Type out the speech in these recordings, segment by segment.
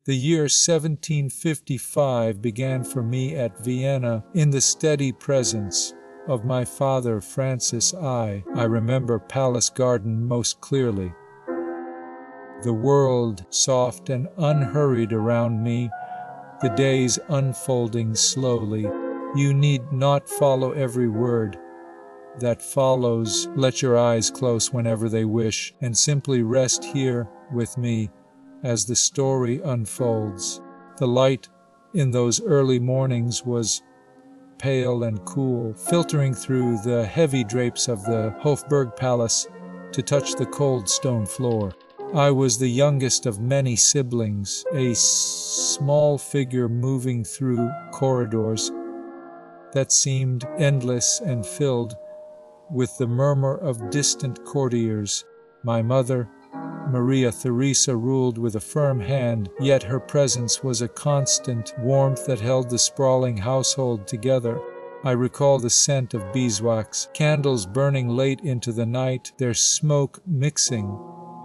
The year 1755 began for me at Vienna in the steady presence of my father Francis I remember Palace Garden most clearly. The world soft and unhurried around me, the days unfolding slowly. You need not follow every word that follows. Let your eyes close whenever they wish, and simply rest here with me as the story unfolds. The light in those early mornings was pale and cool, filtering through the heavy drapes of the Hofburg Palace to touch the cold stone floor. I was the youngest of many siblings, a small figure moving through corridors that seemed endless and filled with the murmur of distant courtiers. My mother, Maria Theresa, ruled with a firm hand, yet her presence was a constant warmth that held the sprawling household together. I recall the scent of beeswax, candles burning late into the night, their smoke mixing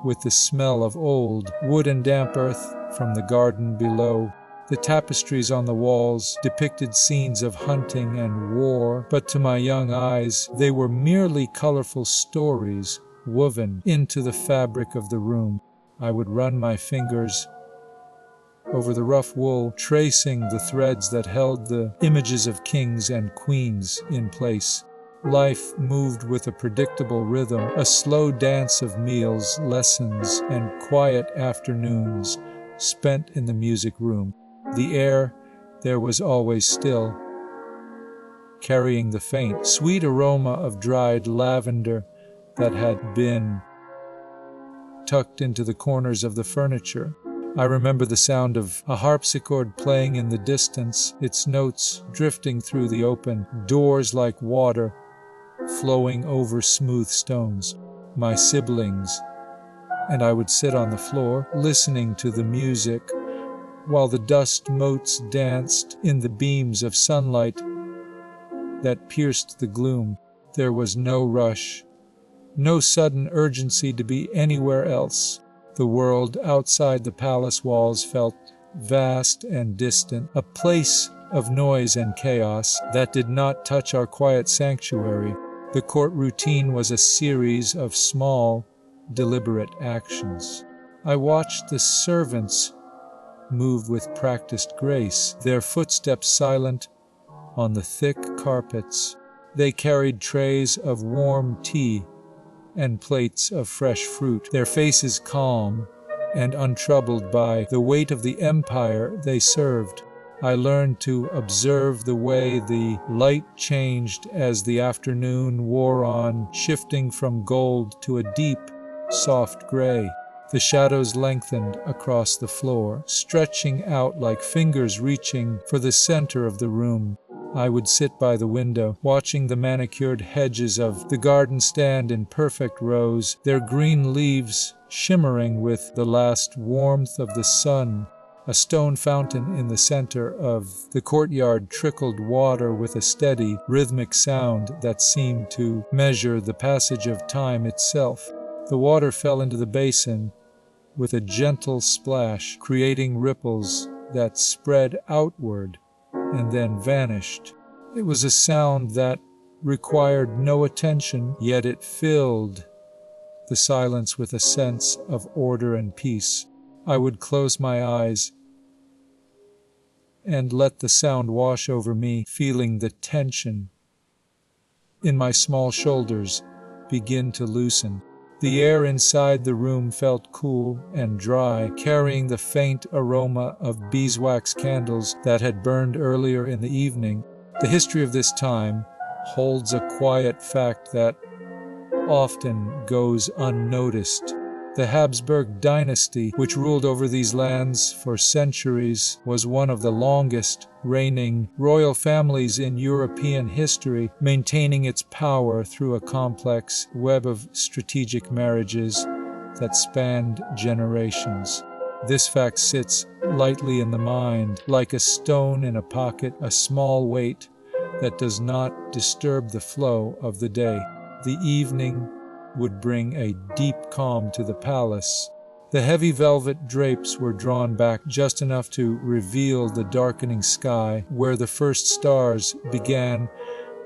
with the smell of old wood and damp earth from the garden below. The tapestries on the walls depicted scenes of hunting and war, but to my young eyes they were merely colorful stories woven into the fabric of the room. I would run my fingers over the rough wool, tracing the threads that held the images of kings and queens in place. Life moved with a predictable rhythm, a slow dance of meals, lessons, and quiet afternoons spent in the music room. The air there was always still, carrying the faint, sweet aroma of dried lavender that had been tucked into the corners of the furniture. I remember the sound of a harpsichord playing in the distance, its notes drifting through the open doors like water flowing over smooth stones. My siblings and I would sit on the floor, listening to the music, while the dust motes danced in the beams of sunlight that pierced the gloom. There was no rush, no sudden urgency to be anywhere else. The world outside the palace walls felt vast and distant, a place of noise and chaos that did not touch our quiet sanctuary. The court routine was a series of small, deliberate actions. I watched the servants move with practiced grace, their footsteps silent on the thick carpets. They carried trays of warm tea and plates of fresh fruit, their faces calm and untroubled by the weight of the empire they served. I learned to observe the way the light changed as the afternoon wore on, shifting from gold to a deep, soft gray. The shadows lengthened across the floor, stretching out like fingers reaching for the center of the room. I would sit by the window, watching the manicured hedges of the garden stand in perfect rows, their green leaves shimmering with the last warmth of the sun. A stone fountain in the center of the courtyard trickled water with a steady, rhythmic sound that seemed to measure the passage of time itself. The water fell into the basin with a gentle splash, creating ripples that spread outward and then vanished. It was a sound that required no attention, yet it filled the silence with a sense of order and peace. I would close my eyes and let the sound wash over me, feeling the tension in my small shoulders begin to loosen. The air inside the room felt cool and dry, carrying the faint aroma of beeswax candles that had burned earlier in the evening. The history of this time holds a quiet fact that often goes unnoticed. The Habsburg dynasty, which ruled over these lands for centuries, was one of the longest reigning royal families in European history, maintaining its power through a complex web of strategic marriages that spanned generations. This fact sits lightly in the mind, like a stone in a pocket, a small weight that does not disturb the flow of the day. The evening would bring a deep calm to the palace. The heavy velvet drapes were drawn back just enough to reveal the darkening sky, where the first stars began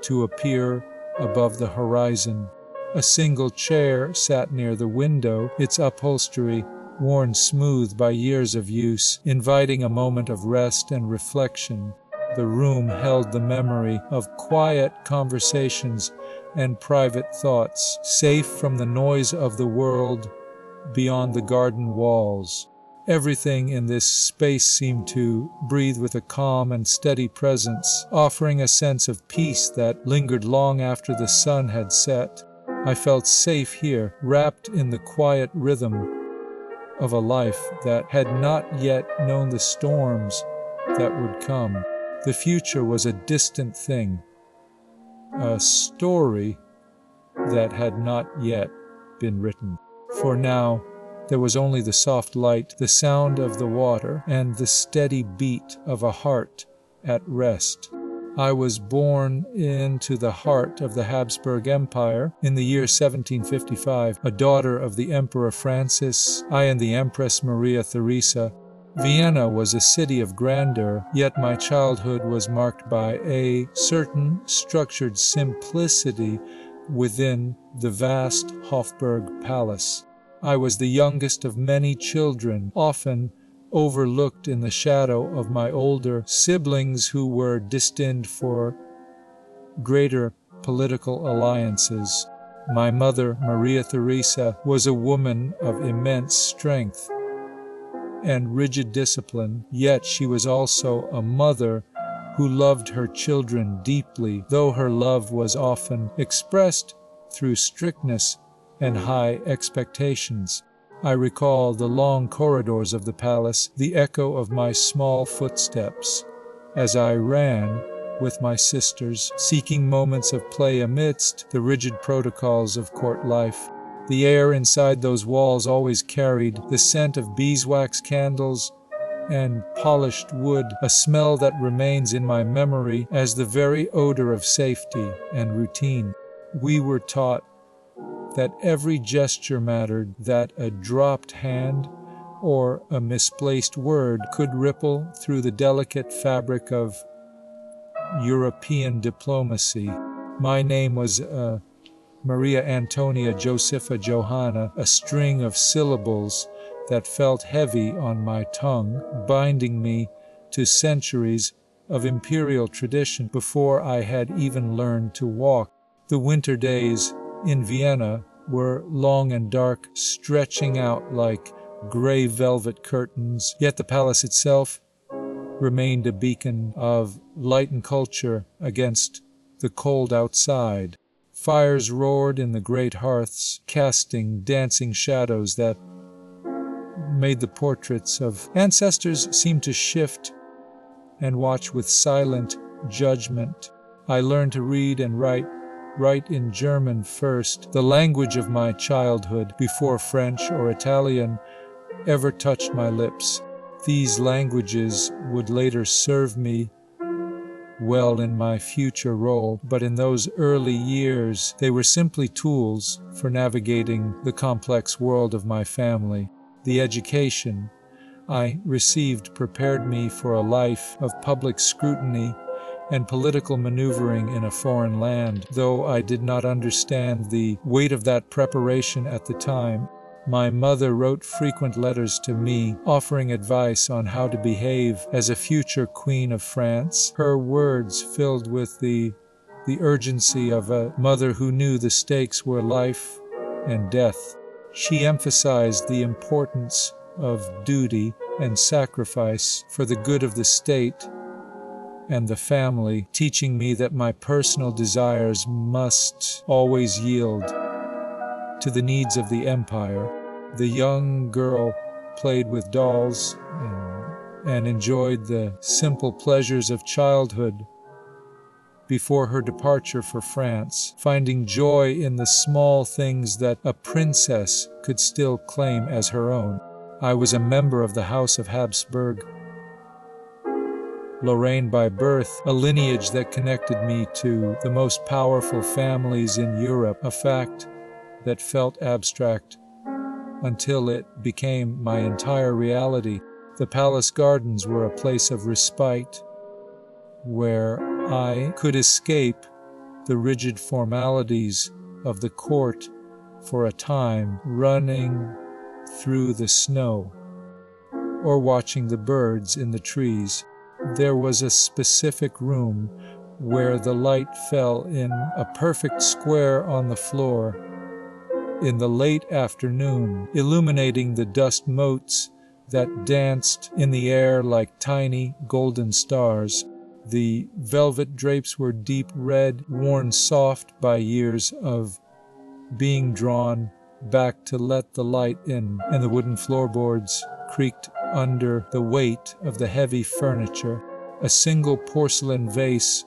to appear above the horizon. A single chair sat near the window, its upholstery worn smooth by years of use, inviting a moment of rest and reflection. The room held the memory of quiet conversations and private thoughts, safe from the noise of the world beyond the garden walls. Everything in this space seemed to breathe with a calm and steady presence, offering a sense of peace that lingered long after the sun had set. I felt safe here, wrapped in the quiet rhythm of a life that had not yet known the storms that would come. The future was a distant thing, a story that had not yet been written. For now, there was only the soft light, the sound of the water, and the steady beat of a heart at rest. I was born into the heart of the Habsburg Empire in the year 1755, a daughter of the Emperor Francis, I and the Empress Maria Theresa. Vienna was a city of grandeur, yet my childhood was marked by a certain structured simplicity within the vast Hofburg Palace. I was the youngest of many children, often overlooked in the shadow of my older siblings who were destined for greater political alliances. My mother, Maria Theresa, was a woman of immense strength and rigid discipline, yet she was also a mother who loved her children deeply, though her love was often expressed through strictness and high expectations. I recall the long corridors of the palace, the echo of my small footsteps, as I ran with my sisters, seeking moments of play amidst the rigid protocols of court life. The air inside those walls always carried the scent of beeswax candles and polished wood, a smell that remains in my memory as the very odor of safety and routine. We were taught that every gesture mattered, that a dropped hand or a misplaced word could ripple through the delicate fabric of European diplomacy. My name was Maria Antonia Josepha Johanna, a string of syllables that felt heavy on my tongue, binding me to centuries of imperial tradition before I had even learned to walk. The winter days in Vienna were long and dark, stretching out like gray velvet curtains, yet the palace itself remained a beacon of light and culture against the cold outside. Fires roared in the great hearths, casting dancing shadows that made the portraits of ancestors seem to shift and watch with silent judgment. I learned to read and write in German first, the language of my childhood, before French or Italian ever touched my lips. These languages would later serve me well in my future role, but in those early years, they were simply tools for navigating the complex world of my family. The education I received prepared me for a life of public scrutiny and political maneuvering in a foreign land. Though I did not understand the weight of that preparation at the time, my mother wrote frequent letters to me, offering advice on how to behave as a future Queen of France. Her words filled with the urgency of a mother who knew the stakes were life and death. She emphasized the importance of duty and sacrifice for the good of the state and the family, teaching me that my personal desires must always yield to the needs of the empire. The young girl played with dolls and enjoyed the simple pleasures of childhood before her departure for France, finding joy in the small things that a princess could still claim as her own. I was a member of the House of Habsburg, Lorraine by birth, a lineage that connected me to the most powerful families in Europe, a fact that felt abstract until it became my entire reality. The palace gardens were a place of respite, where I could escape the rigid formalities of the court for a time, running through the snow or watching the birds in the trees. There was a specific room where the light fell in a perfect square on the floor in the late afternoon, illuminating the dust motes that danced in the air like tiny golden stars. The velvet drapes were deep red, worn soft by years of being drawn back to let the light in, and the wooden floorboards creaked under the weight of the heavy furniture. A single porcelain vase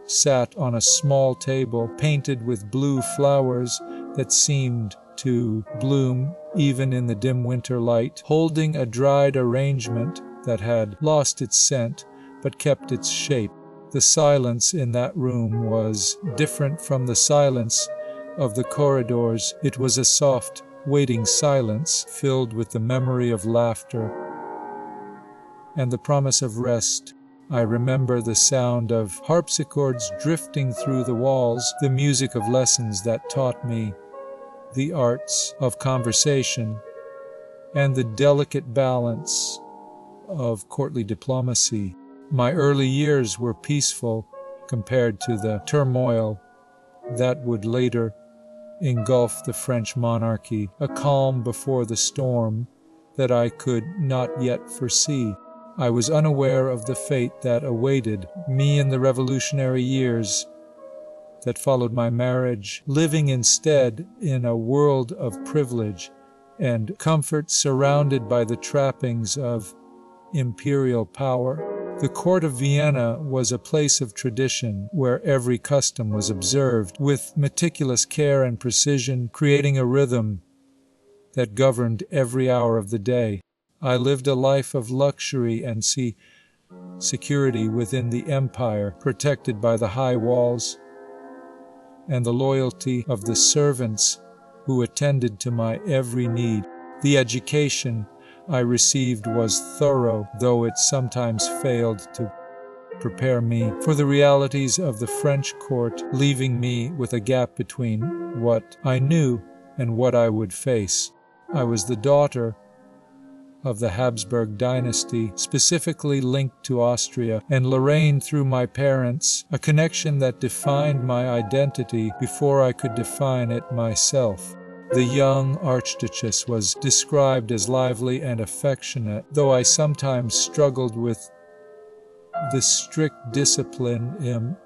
sat on a small table, painted with blue flowers that seemed to bloom even in the dim winter light, holding a dried arrangement that had lost its scent but kept its shape. The silence in that room was different from the silence of the corridors. It was a soft, waiting silence filled with the memory of laughter and the promise of rest. I remember the sound of harpsichords drifting through the walls, the music of lessons that taught me the arts of conversation and the delicate balance of courtly diplomacy. My early years were peaceful compared to the turmoil that would later engulf the French monarchy, a calm before the storm that I could not yet foresee. I was unaware of the fate that awaited me in the revolutionary years that followed my marriage, living instead in a world of privilege and comfort, surrounded by the trappings of imperial power. The court of Vienna was a place of tradition where every custom was observed with meticulous care and precision, creating a rhythm that governed every hour of the day. I lived a life of luxury and security within the empire, protected by the high walls and the loyalty of the servants who attended to my every need. The education I received was thorough, though it sometimes failed to prepare me for the realities of the French court, leaving me with a gap between what I knew and what I would face. I was the daughter of the Habsburg dynasty, specifically linked to Austria and Lorraine through my parents, a connection that defined my identity before I could define it myself. The young Archduchess was described as lively and affectionate, though I sometimes struggled with the strict discipline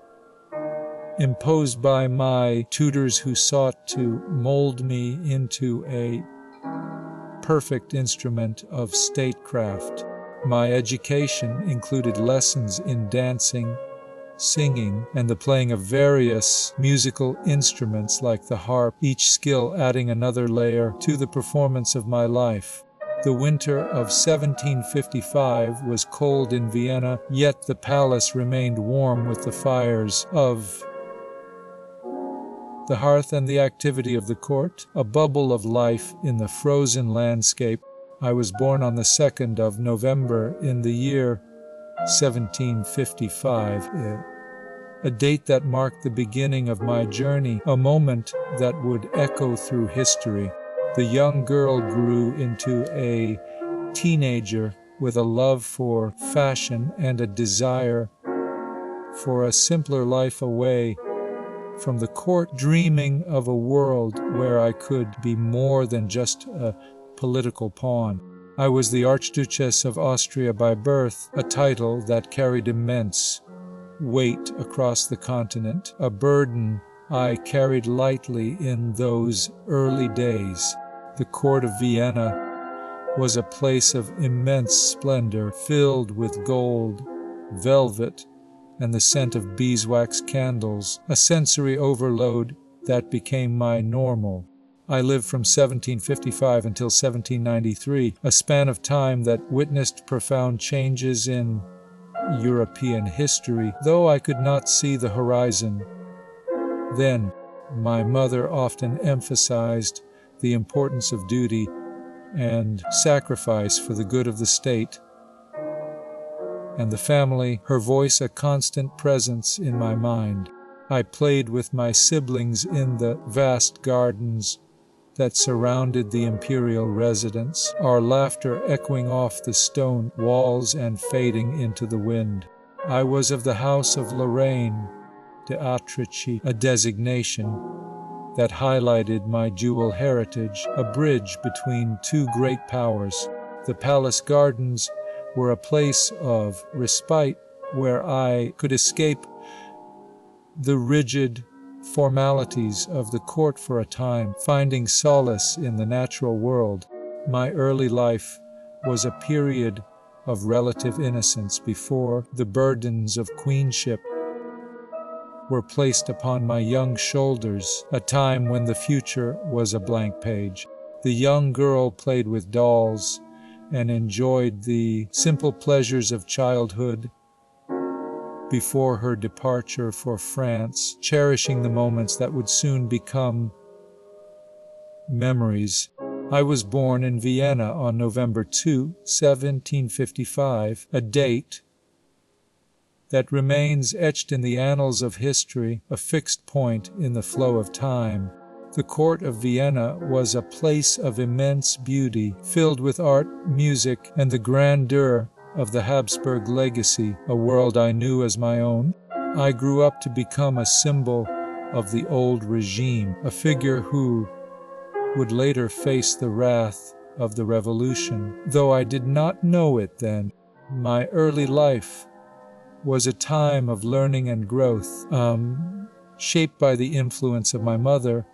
imposed by my tutors who sought to mold me into a perfect instrument of statecraft. My education included lessons in dancing, singing, and the playing of various musical instruments like the harp, each skill adding another layer to the performance of my life. The winter of 1755 was cold in Vienna, yet the palace remained warm with the fires of the hearth and the activity of the court, a bubble of life in the frozen landscape. I was born on the 2nd of November in the year 1755, a date that marked the beginning of my journey, a moment that would echo through history. The young girl grew into a teenager with a love for fashion and a desire for a simpler life away from the court, dreaming of a world where I could be more than just a political pawn. I was the Archduchess of Austria by birth, a title that carried immense weight across the continent, a burden I carried lightly in those early days. The court of Vienna was a place of immense splendor, filled with gold, velvet, and the scent of beeswax candles, a sensory overload that became my normal. I lived from 1755 until 1793, a span of time that witnessed profound changes in European history, though I could not see the horizon. Then, my mother often emphasized the importance of duty and sacrifice for the good of the state. And the family, her voice a constant presence in my mind. I played with my siblings in the vast gardens that surrounded the imperial residence, our laughter echoing off the stone walls and fading into the wind. I was of the House of Lorraine d'Autriche, a designation that highlighted my dual heritage, a bridge between two great powers. The palace gardens were a place of respite where I could escape the rigid formalities of the court for a time, finding solace in the natural world. My early life was a period of relative innocence before the burdens of queenship were placed upon my young shoulders, a time when the future was a blank page. The young girl played with dolls and enjoyed the simple pleasures of childhood before her departure for France, cherishing the moments that would soon become memories. I was born in Vienna on November 2, 1755, a date that remains etched in the annals of history, a fixed point in the flow of time. The court of Vienna was a place of immense beauty, filled with art, music, and the grandeur of the Habsburg legacy, a world I knew as my own. I grew up to become a symbol of the old regime, a figure who would later face the wrath of the revolution. Though I did not know it then, my early life was a time of learning and growth, shaped by the influence of my mother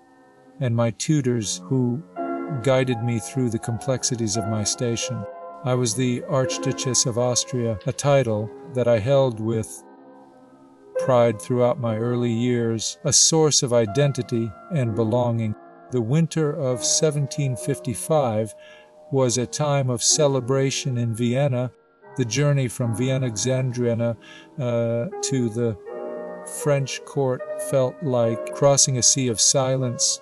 and my tutors who guided me through the complexities of my station. I was the Archduchess of Austria, a title that I held with pride throughout my early years, a source of identity and belonging. The winter of 1755 was a time of celebration in Vienna. The journey from Vienna to the French court felt like crossing a sea of silence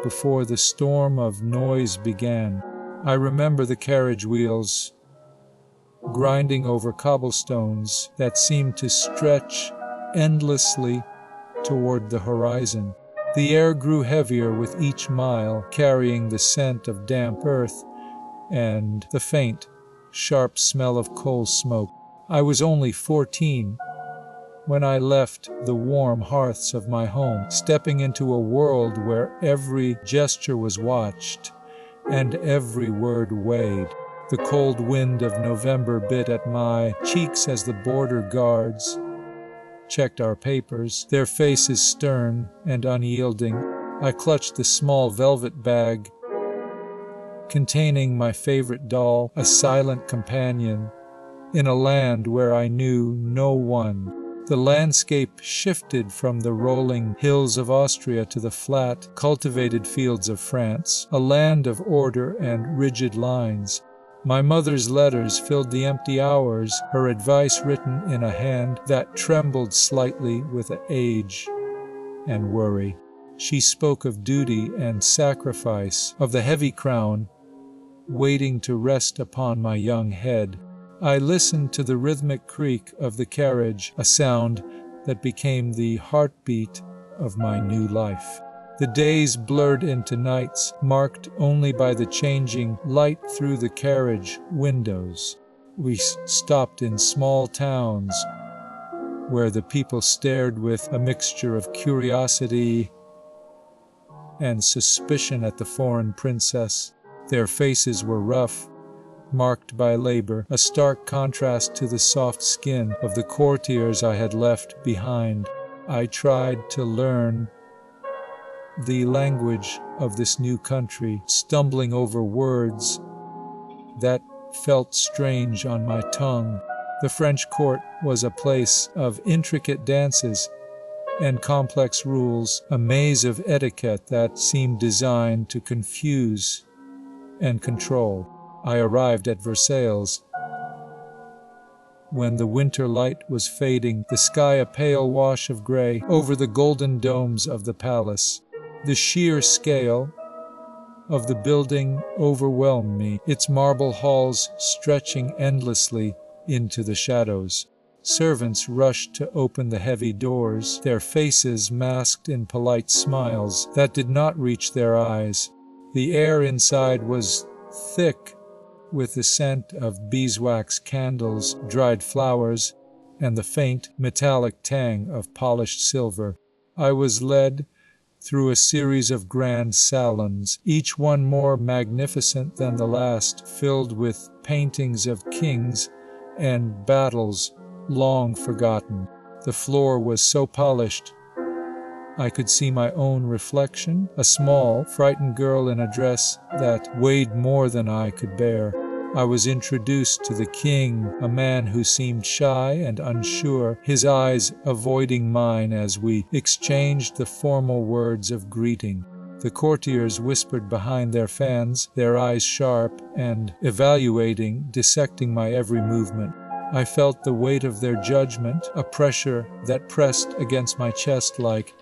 before the storm of noise began. I remember the carriage wheels grinding over cobblestones that seemed to stretch endlessly toward the horizon. The air grew heavier with each mile, carrying the scent of damp earth and the faint, sharp smell of coal smoke. I was only 14 when I left the warm hearths of my home, stepping into a world where every gesture was watched and every word weighed. The cold wind of November bit at my cheeks as the border guards checked our papers, their faces stern and unyielding. I clutched the small velvet bag containing my favorite doll, a silent companion, in a land where I knew no one. The landscape shifted from the rolling hills of Austria to the flat, cultivated fields of France, a land of order and rigid lines. My mother's letters filled the empty hours, her advice written in a hand that trembled slightly with age and worry. She spoke of duty and sacrifice, of the heavy crown waiting to rest upon my young head. I listened to the rhythmic creak of the carriage, a sound that became the heartbeat of my new life. The days blurred into nights, marked only by the changing light through the carriage windows. We stopped in small towns where the people stared with a mixture of curiosity and suspicion at the foreign princess. Their faces were rough, marked by labor, a stark contrast to the soft skin of the courtiers I had left behind. I tried to learn the language of this new country, stumbling over words that felt strange on my tongue. The French court was a place of intricate dances and complex rules, a maze of etiquette that seemed designed to confuse and control. I arrived at Versailles when the winter light was fading, the sky a pale wash of gray over the golden domes of the palace. The sheer scale of the building overwhelmed me, its marble halls stretching endlessly into the shadows. Servants rushed to open the heavy doors, their faces masked in polite smiles that did not reach their eyes. The air inside was thick with the scent of beeswax candles, dried flowers, and the faint metallic tang of polished silver. I was led through a series of grand salons, each one more magnificent than the last, filled with paintings of kings and battles long forgotten. The floor was so polished I could see my own reflection, a small, frightened girl in a dress that weighed more than I could bear. I was introduced to the king, a man who seemed shy and unsure, his eyes avoiding mine as we exchanged the formal words of greeting. The courtiers whispered behind their fans, their eyes sharp and evaluating, dissecting my every movement. I felt the weight of their judgment, a pressure that pressed against my chest like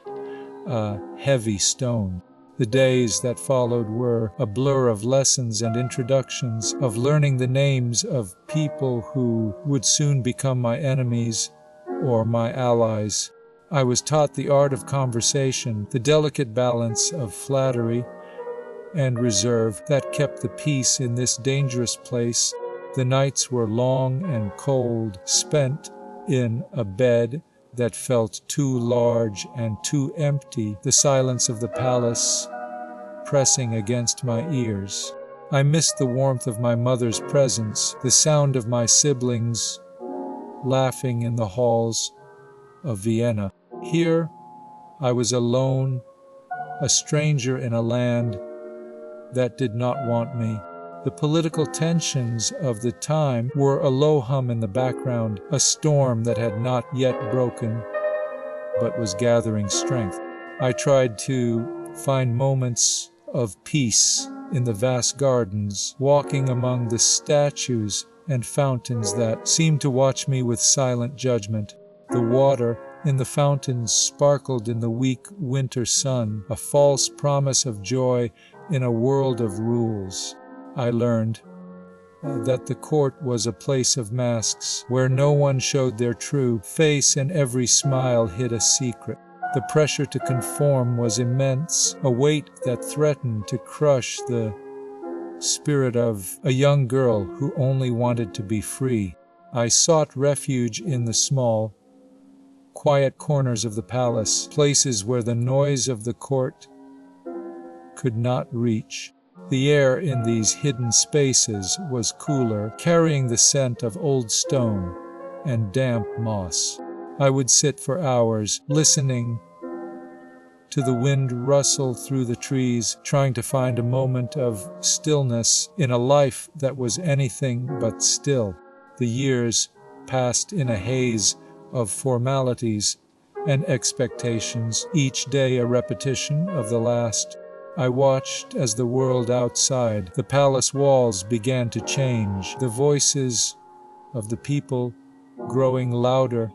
a heavy stone. The days that followed were a blur of lessons and introductions, of learning the names of people who would soon become my enemies or my allies. I was taught the art of conversation, the delicate balance of flattery and reserve that kept the peace in this dangerous place. The nights were long and cold, spent in a bed that felt too large and too empty, the silence of the palace pressing against my ears. I missed the warmth of my mother's presence, the sound of my siblings laughing in the halls of Vienna. Here I was alone, a stranger in a land that did not want me. The political tensions of the time were a low hum in the background, a storm that had not yet broken, but was gathering strength. I tried to find moments of peace in the vast gardens, walking among the statues and fountains that seemed to watch me with silent judgment. The water in the fountains sparkled in the weak winter sun, a false promise of joy in a world of rules. I learned that the court was a place of masks, where no one showed their true face and every smile hid a secret. The pressure to conform was immense, a weight that threatened to crush the spirit of a young girl who only wanted to be free. I sought refuge in the small, quiet corners of the palace, places where the noise of the court could not reach. The air in these hidden spaces was cooler, carrying the scent of old stone and damp moss. I would sit for hours, listening to the wind rustle through the trees, trying to find a moment of stillness in a life that was anything but still. The years passed in a haze of formalities and expectations, each day a repetition of the last. I watched as the world outside, the palace walls began to change, the voices of the people growing louder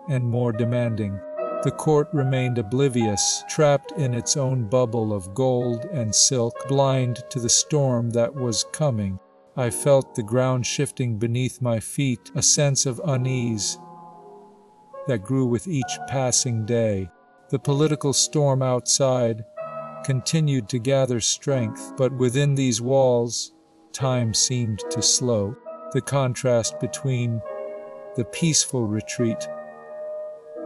and more demanding. The court remained oblivious, trapped in its own bubble of gold and silk, blind to the storm that was coming. I felt the ground shifting beneath my feet, a sense of unease that grew with each passing day. The political storm outside continued to gather strength, but within these walls, time seemed to slow. The contrast between the peaceful retreat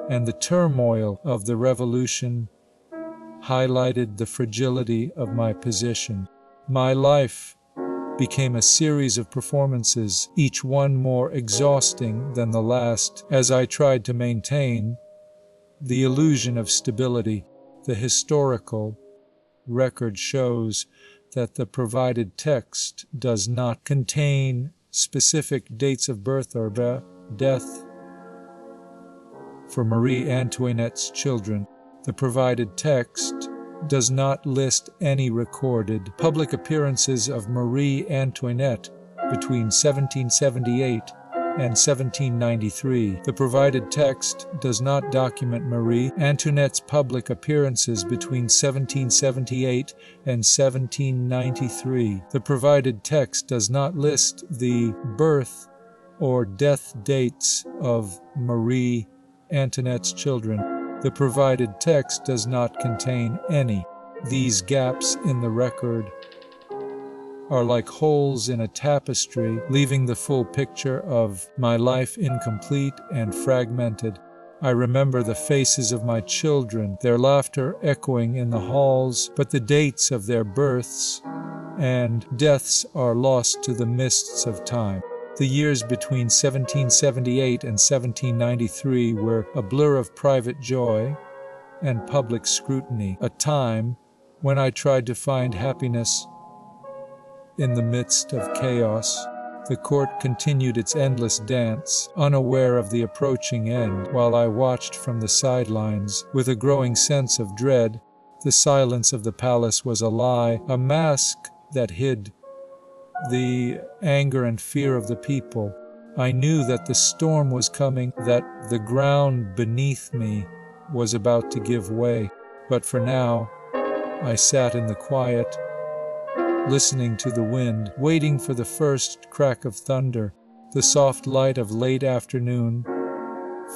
and the turmoil of the revolution highlighted the fragility of my position. My life became a series of performances, each one more exhausting than the last, as I tried to maintain the illusion of stability. The historical record shows that the provided text does not contain specific dates of birth or death for Marie Antoinette's children. The provided text does not list any recorded public appearances of Marie Antoinette between 1778 and 1793. The provided text does not document Marie Antoinette's public appearances between 1778 and 1793. The provided text does not list the birth or death dates of Marie Antoinette's children. The provided text does not contain any. These gaps in the record are like holes in a tapestry, leaving the full picture of my life incomplete and fragmented. I remember the faces of my children, their laughter echoing in the halls, but the dates of their births and deaths are lost to the mists of time. The years between 1778 and 1793 were a blur of private joy and public scrutiny, a time when I tried to find happiness in the midst of chaos. The court continued its endless dance, unaware of the approaching end, while I watched from the sidelines with a growing sense of dread. The silence of the palace was a lie, a mask that hid the anger and fear of the people. I knew that the storm was coming, that the ground beneath me was about to give way. But for now, I sat in the quiet, listening to the wind, waiting for the first crack of thunder. The soft light of late afternoon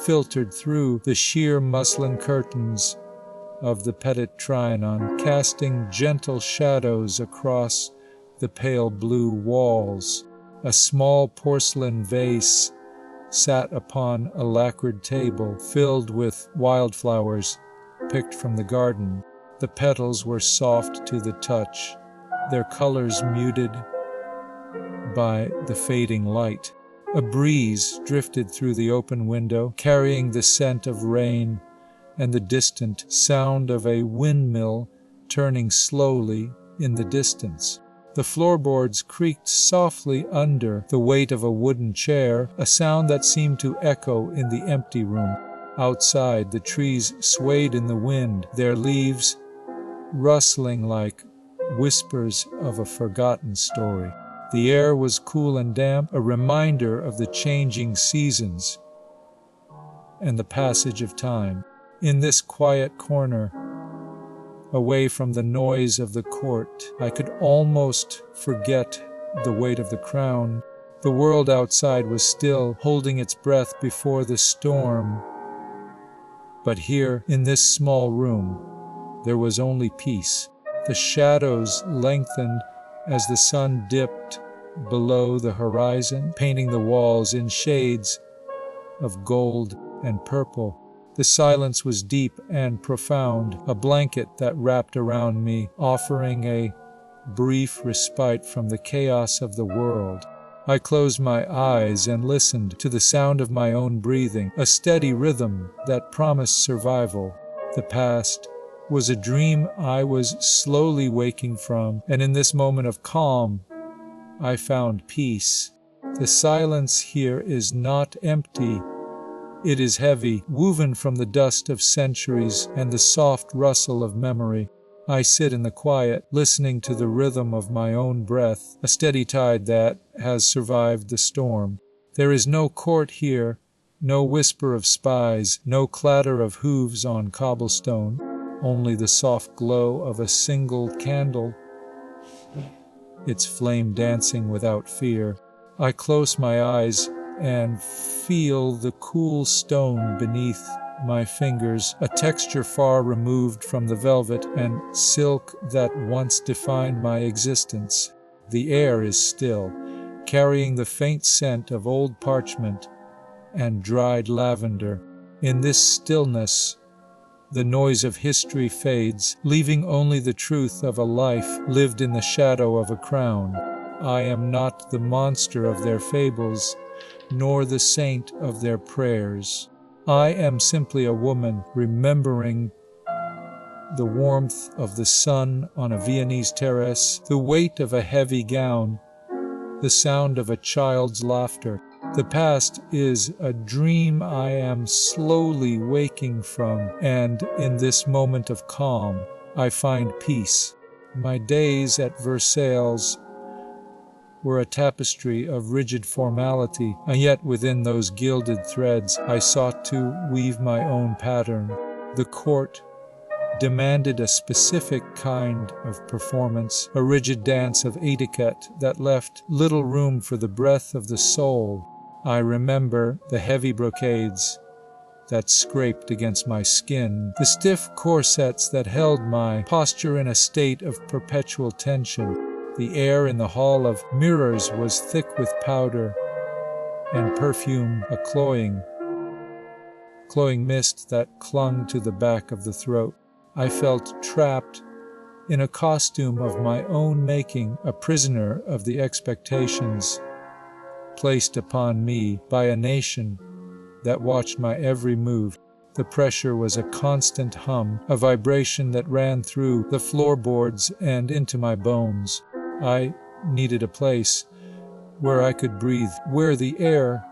filtered through the sheer muslin curtains of the Petit Trianon, casting gentle shadows across the pale blue walls. A small porcelain vase sat upon a lacquered table filled with wildflowers picked from the garden. The petals were soft to the touch, their colors muted by the fading light. A breeze drifted through the open window, carrying the scent of rain and the distant sound of a windmill turning slowly in the distance. The floorboards creaked softly under the weight of a wooden chair, a sound that seemed to echo in the empty room. Outside, the trees swayed in the wind, their leaves rustling like whispers of a forgotten story. The air was cool and damp, a reminder of the changing seasons and the passage of time. In this quiet corner, away from the noise of the court, I could almost forget the weight of the crown. The world outside was still, holding its breath before the storm. But here, in this small room, there was only peace. The shadows lengthened as the sun dipped below the horizon, painting the walls in shades of gold and purple. The silence was deep and profound, a blanket that wrapped around me, offering a brief respite from the chaos of the world. I closed my eyes and listened to the sound of my own breathing, a steady rhythm that promised survival. The past was a dream I was slowly waking from, and in this moment of calm, I found peace. The silence here is not empty. It is heavy, woven from the dust of centuries and the soft rustle of memory. I sit in the quiet, listening to the rhythm of my own breath, a steady tide that has survived the storm. There is no court here, no whisper of spies, no clatter of hooves on cobblestone, only the soft glow of a single candle, its flame dancing without fear. I close my eyes and feel the cool stone beneath my fingers, a texture far removed from the velvet and silk that once defined my existence. The air is still, carrying the faint scent of old parchment and dried lavender. In this stillness, the noise of history fades, leaving only the truth of a life lived in the shadow of a crown. I am not the monster of their fables, nor the saint of their prayers. I am simply a woman remembering the warmth of the sun on a Viennese terrace, the weight of a heavy gown, the sound of a child's laughter. The past is a dream I am slowly waking from, and in this moment of calm, I find peace. My days at Versailles were a tapestry of rigid formality, and yet within those gilded threads I sought to weave my own pattern. The court demanded a specific kind of performance, a rigid dance of etiquette that left little room for the breath of the soul. I remember the heavy brocades that scraped against my skin, the stiff corsets that held my posture in a state of perpetual tension. The air in the hall of mirrors was thick with powder and perfume, a cloying mist that clung to the back of the throat. I felt trapped in a costume of my own making, a prisoner of the expectations placed upon me by a nation that watched my every move. The pressure was a constant hum, a vibration that ran through the floorboards and into my bones. I needed a place where I could breathe, where the air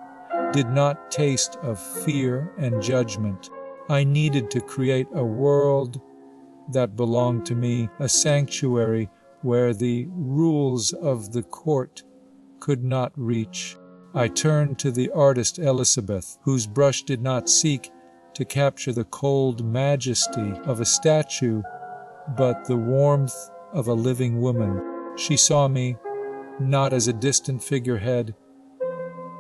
did not taste of fear and judgment. I needed to create a world that belonged to me, a sanctuary where the rules of the court could not reach. I turned to the artist Elizabeth, whose brush did not seek to capture the cold majesty of a statue, but the warmth of a living woman. She saw me not as a distant figurehead,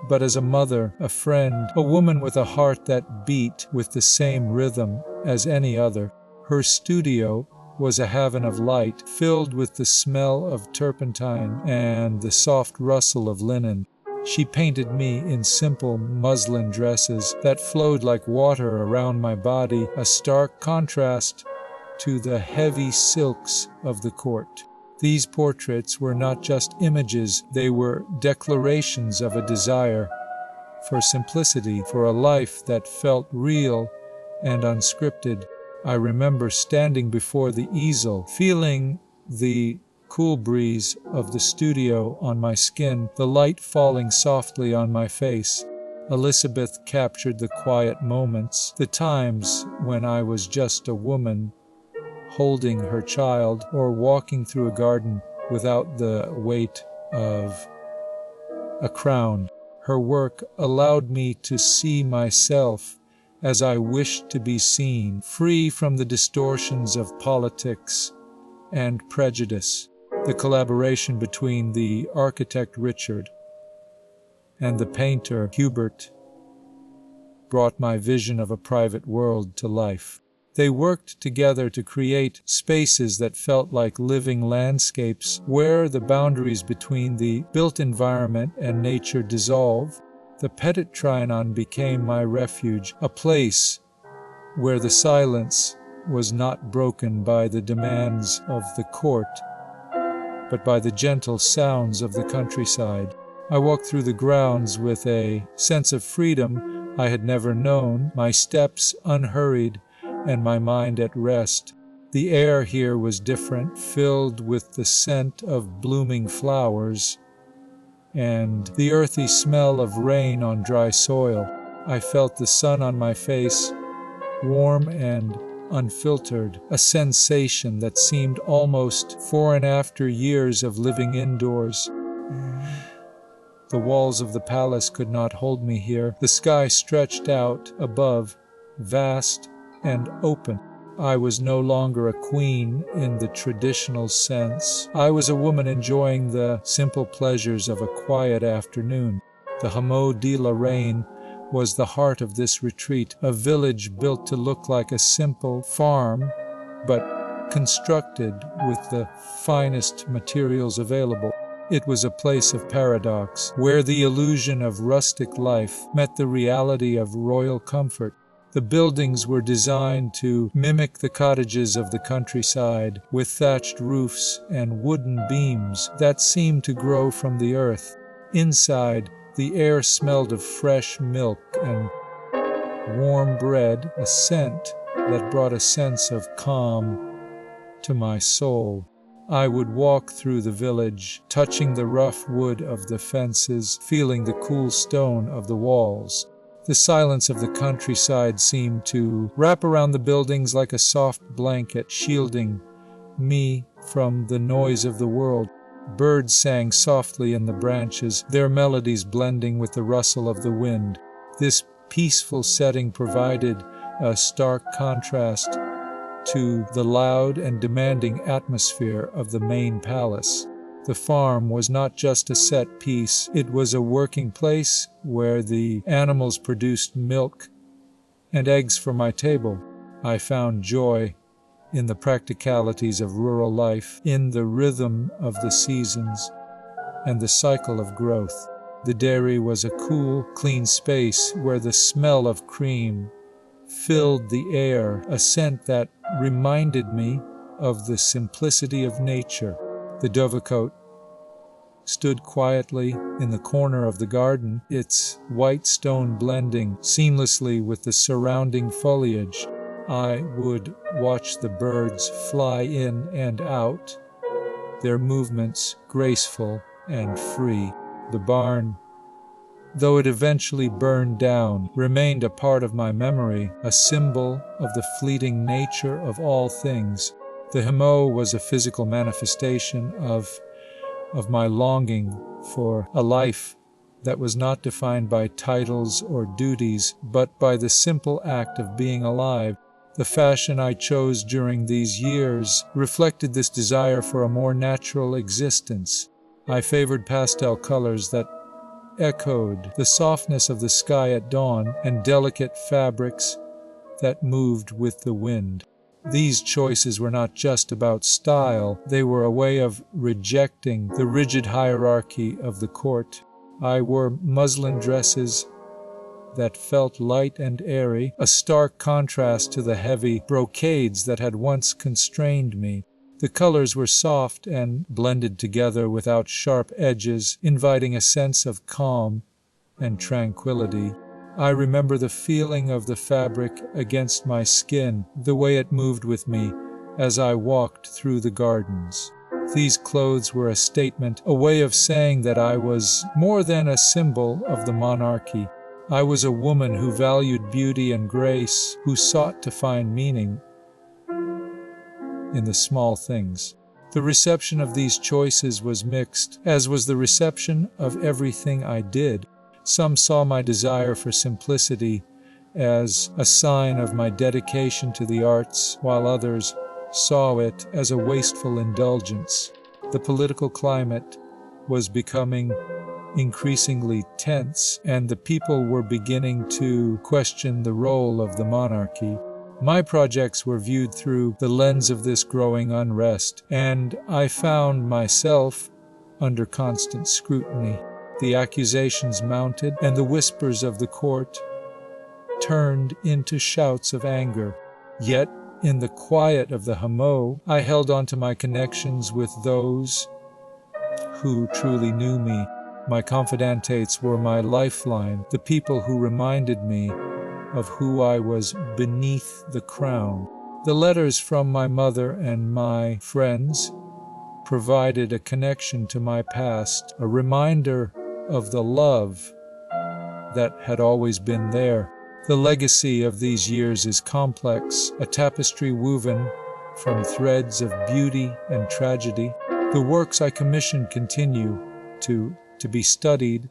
but as a mother, a friend, a woman with a heart that beat with the same rhythm as any other. Her studio was a haven of light, filled with the smell of turpentine and the soft rustle of linen. She painted me in simple muslin dresses that flowed like water around my body, a stark contrast to the heavy silks of the court. These portraits were not just images, they were declarations of a desire for simplicity, for a life that felt real and unscripted. I remember standing before the easel, feeling the cool breeze of the studio on my skin, the light falling softly on my face. Elizabeth captured the quiet moments, the times when I was just a woman, holding her child, or walking through a garden without the weight of a crown. Her work allowed me to see myself as I wished to be seen, free from the distortions of politics and prejudice. The collaboration between the architect Richard and the painter Hubert brought my vision of a private world to life. They worked together to create spaces that felt like living landscapes where the boundaries between the built environment and nature dissolve. The Petit Trianon became my refuge, a place where the silence was not broken by the demands of the court, but by the gentle sounds of the countryside. I walked through the grounds with a sense of freedom I had never known, my steps unhurried and my mind at rest. The air here was different, filled with the scent of blooming flowers and the earthy smell of rain on dry soil. I felt the sun on my face, warm and unfiltered, a sensation that seemed almost foreign after years of living indoors. The walls of the palace could not hold me here. The sky stretched out above, vast and open. I was no longer a queen in the traditional sense. I was a woman enjoying the simple pleasures of a quiet afternoon. The Hameau de la Reine was the heart of this retreat, a village built to look like a simple farm, but constructed with the finest materials available. It was a place of paradox, where the illusion of rustic life met the reality of royal comfort. The buildings were designed to mimic the cottages of the countryside, with thatched roofs and wooden beams that seemed to grow from the earth. Inside, the air smelled of fresh milk and warm bread, a scent that brought a sense of calm to my soul. I would walk through the village, touching the rough wood of the fences, feeling the cool stone of the walls. The silence of the countryside seemed to wrap around the buildings like a soft blanket, shielding me from the noise of the world. Birds sang softly in the branches, their melodies blending with the rustle of the wind. This peaceful setting provided a stark contrast to the loud and demanding atmosphere of the main palace. The farm was not just a set piece, it was a working place where the animals produced milk and eggs for my table. I found joy in the practicalities of rural life, in the rhythm of the seasons and the cycle of growth. The dairy was a cool, clean space where the smell of cream filled the air, a scent that reminded me of the simplicity of nature. The dovecote stood quietly in the corner of the garden, its white stone blending seamlessly with the surrounding foliage. I would watch the birds fly in and out, their movements graceful and free. The barn, though it eventually burned down, remained a part of my memory, a symbol of the fleeting nature of all things. The hameau was a physical manifestation of my longing for a life that was not defined by titles or duties, but by the simple act of being alive. The fashion I chose during these years reflected this desire for a more natural existence. I favored pastel colors that echoed the softness of the sky at dawn and delicate fabrics that moved with the wind. These choices were not just about style, they were a way of rejecting the rigid hierarchy of the court. I wore muslin dresses that felt light and airy, a stark contrast to the heavy brocades that had once constrained me. The colors were soft and blended together without sharp edges, inviting a sense of calm and tranquility. I remember the feeling of the fabric against my skin, the way it moved with me as I walked through the gardens. These clothes were a statement, a way of saying that I was more than a symbol of the monarchy. I was a woman who valued beauty and grace, who sought to find meaning in the small things. The reception of these choices was mixed, as was the reception of everything I did. Some saw my desire for simplicity as a sign of my dedication to the arts, while others saw it as a wasteful indulgence. The political climate was becoming increasingly tense, and the people were beginning to question the role of the monarchy. My projects were viewed through the lens of this growing unrest, and I found myself under constant scrutiny. The accusations mounted, and the whispers of the court turned into shouts of anger. Yet, in the quiet of the hameau, I held on to my connections with those who truly knew me. My confidantes were my lifeline, the people who reminded me of who I was beneath the crown. The letters from my mother and my friends provided a connection to my past, a reminder of the love that had always been there. The legacy of these years is complex, a tapestry woven from threads of beauty and tragedy. The works I commissioned continue to be studied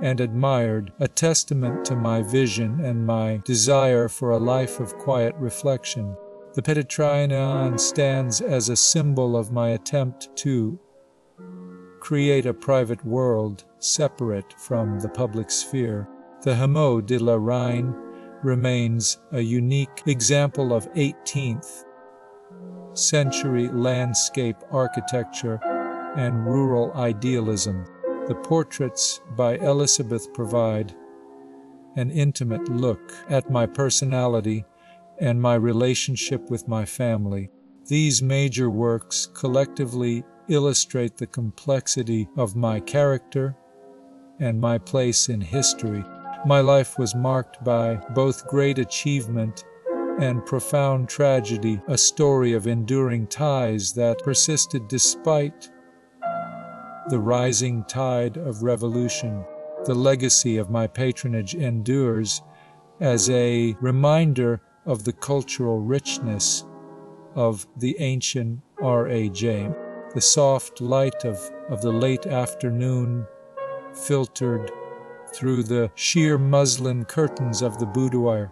and admired, a testament to my vision and my desire for a life of quiet reflection. The Bedtime stands as a symbol of my attempt to create a private world separate from the public sphere. The Hameau de la Reine remains a unique example of 18th century landscape architecture and rural idealism. The portraits by Elizabeth provide an intimate look at my personality and my relationship with my family. These major works collectively illustrate the complexity of my character and my place in history. My life was marked by both great achievement and profound tragedy, a story of enduring ties that persisted despite the rising tide of revolution. The legacy of my patronage endures as a reminder of the cultural richness of the ancient Raj. The soft light of the late afternoon filtered through the sheer muslin curtains of the boudoir.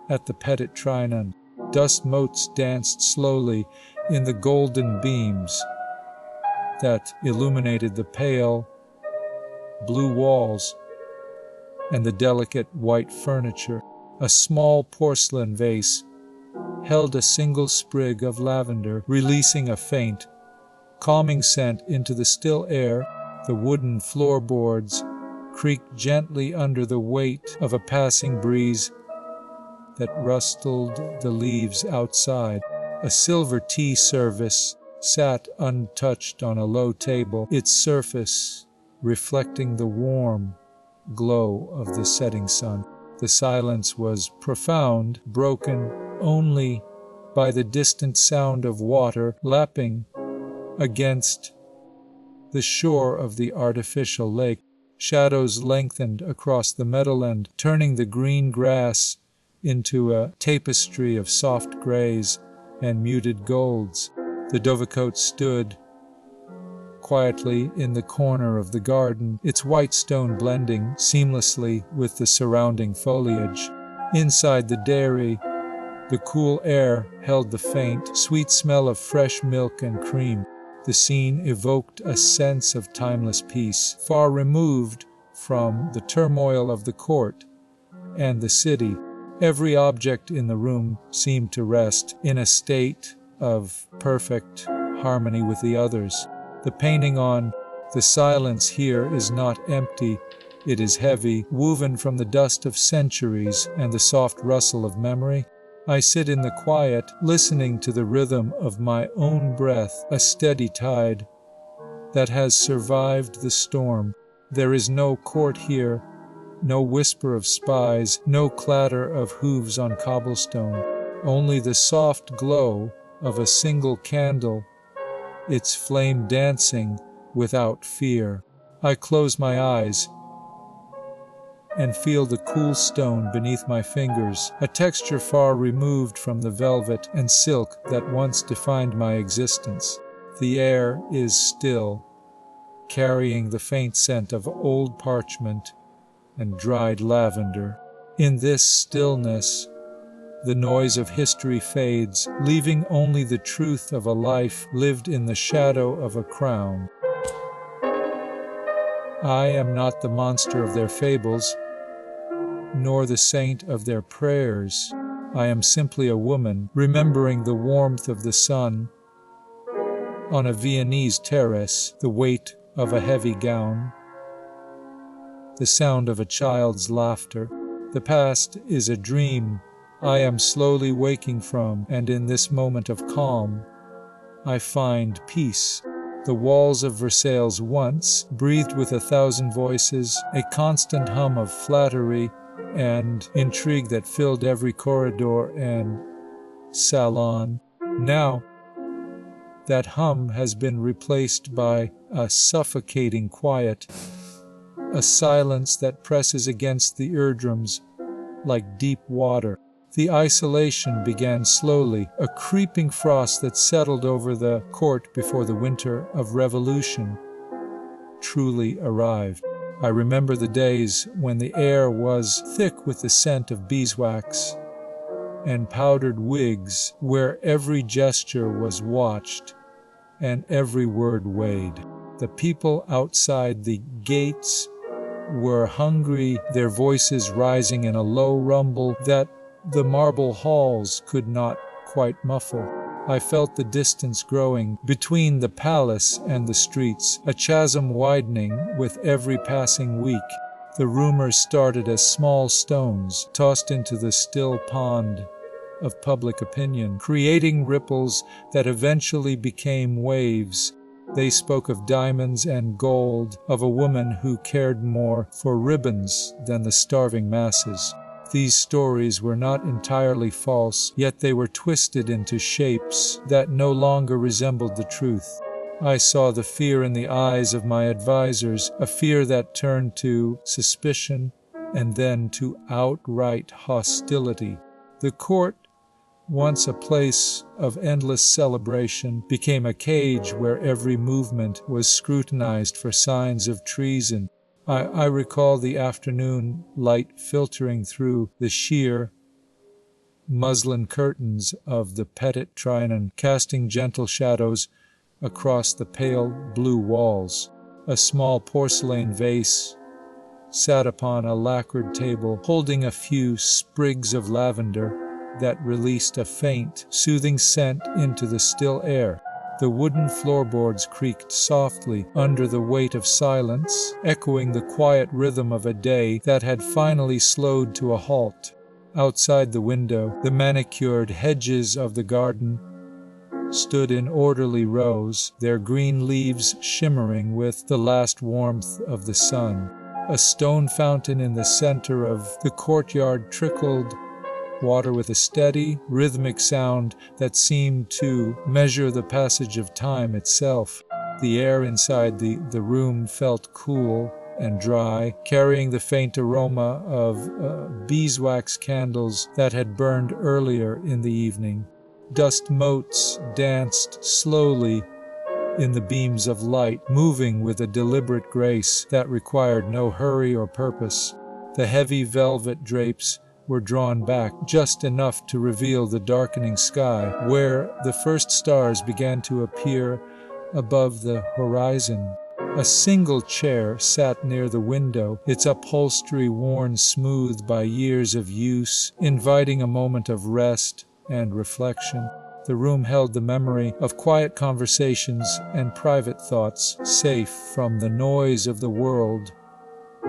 At the Petit Trianon, dust motes danced slowly in the golden beams that illuminated the pale blue walls and the delicate white furniture. A small porcelain vase held a single sprig of lavender, releasing a faint, calming scent into the still air. The wooden floorboards creaked gently under the weight of a passing breeze that rustled the leaves outside. A silver tea service sat untouched on a low table, its surface reflecting the warm glow of the setting sun. The silence was profound, broken only by the distant sound of water lapping against the shore of the artificial lake. Shadows lengthened across the meadowland, turning the green grass into a tapestry of soft grays and muted golds. The dovecote stood quietly in the corner of the garden, its white stone blending seamlessly with the surrounding foliage. Inside the dairy, the cool air held the faint, sweet smell of fresh milk and cream. The scene evoked a sense of timeless peace, far removed from the turmoil of the court and the city. Every object in the room seemed to rest in a state of perfect harmony with the others. The painting on the silence here is not empty. It is heavy, woven from the dust of centuries and the soft rustle of memory. I sit in the quiet, listening to the rhythm of my own breath, a steady tide that has survived the storm. There is no court here, no whisper of spies, no clatter of hooves on cobblestone, only the soft glow of a single candle, its flame dancing without fear. I close my eyes and feel the cool stone beneath my fingers, a texture far removed from the velvet and silk that once defined my existence. The air is still, carrying the faint scent of old parchment and dried lavender. In this stillness, the noise of history fades, leaving only the truth of a life lived in the shadow of a crown. I am not the monster of their fables, nor the saint of their prayers. I am simply a woman, remembering the warmth of the sun on a Viennese terrace, the weight of a heavy gown, the sound of a child's laughter. The past is a dream I am slowly waking from, and in this moment of calm, I find peace. The walls of Versailles once breathed with 1,000 voices, a constant hum of flattery and intrigue that filled every corridor and salon. Now, that hum has been replaced by a suffocating quiet, a silence that presses against the eardrums like deep water. The isolation began slowly, a creeping frost that settled over the court before the winter of revolution truly arrived. I remember the days when the air was thick with the scent of beeswax and powdered wigs, where every gesture was watched and every word weighed. The people outside the gates were hungry, their voices rising in a low rumble that the marble halls could not quite muffle. I felt the distance growing between the palace and the streets, a chasm widening with every passing week. The rumors started as small stones tossed into the still pond of public opinion, creating ripples that eventually became waves. They spoke of diamonds and gold, of a woman who cared more for ribbons than the starving masses. These stories were not entirely false, yet they were twisted into shapes that no longer resembled the truth. I saw the fear in the eyes of my advisors, a fear that turned to suspicion and then to outright hostility. The court once a place of endless celebration, became a cage where every movement was scrutinized for signs of treason. I recall the afternoon light filtering through the sheer muslin curtains of the Petit Trianon, casting gentle shadows across the pale blue walls. A small porcelain vase sat upon a lacquered table, holding a few sprigs of lavender that released a faint, soothing scent into the still air. The wooden floorboards creaked softly under the weight of silence, echoing the quiet rhythm of a day that had finally slowed to a halt. Outside the window, the manicured hedges of the garden stood in orderly rows, their green leaves shimmering with the last warmth of the sun. A stone fountain in the center of the courtyard trickled water with a steady, rhythmic sound that seemed to measure the passage of time itself. The air inside the room felt cool and dry, carrying the faint aroma of beeswax candles that had burned earlier in the evening. Dust motes danced slowly in the beams of light, moving with a deliberate grace that required no hurry or purpose. The heavy velvet drapes were drawn back just enough to reveal the darkening sky, where the first stars began to appear above the horizon. A single chair sat near the window, its upholstery worn smooth by years of use, inviting a moment of rest and reflection. The room held the memory of quiet conversations and private thoughts, safe from the noise of the world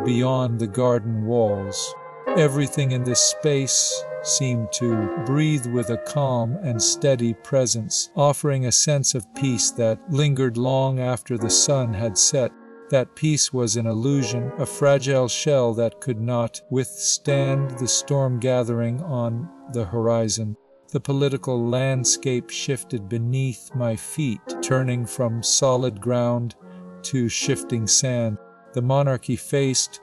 beyond the garden walls. Everything in this space seemed to breathe with a calm and steady presence, offering a sense of peace that lingered long after the sun had set. That peace was an illusion, a fragile shell that could not withstand the storm gathering on the horizon. The political landscape shifted beneath my feet, turning from solid ground to shifting sand. The monarchy faced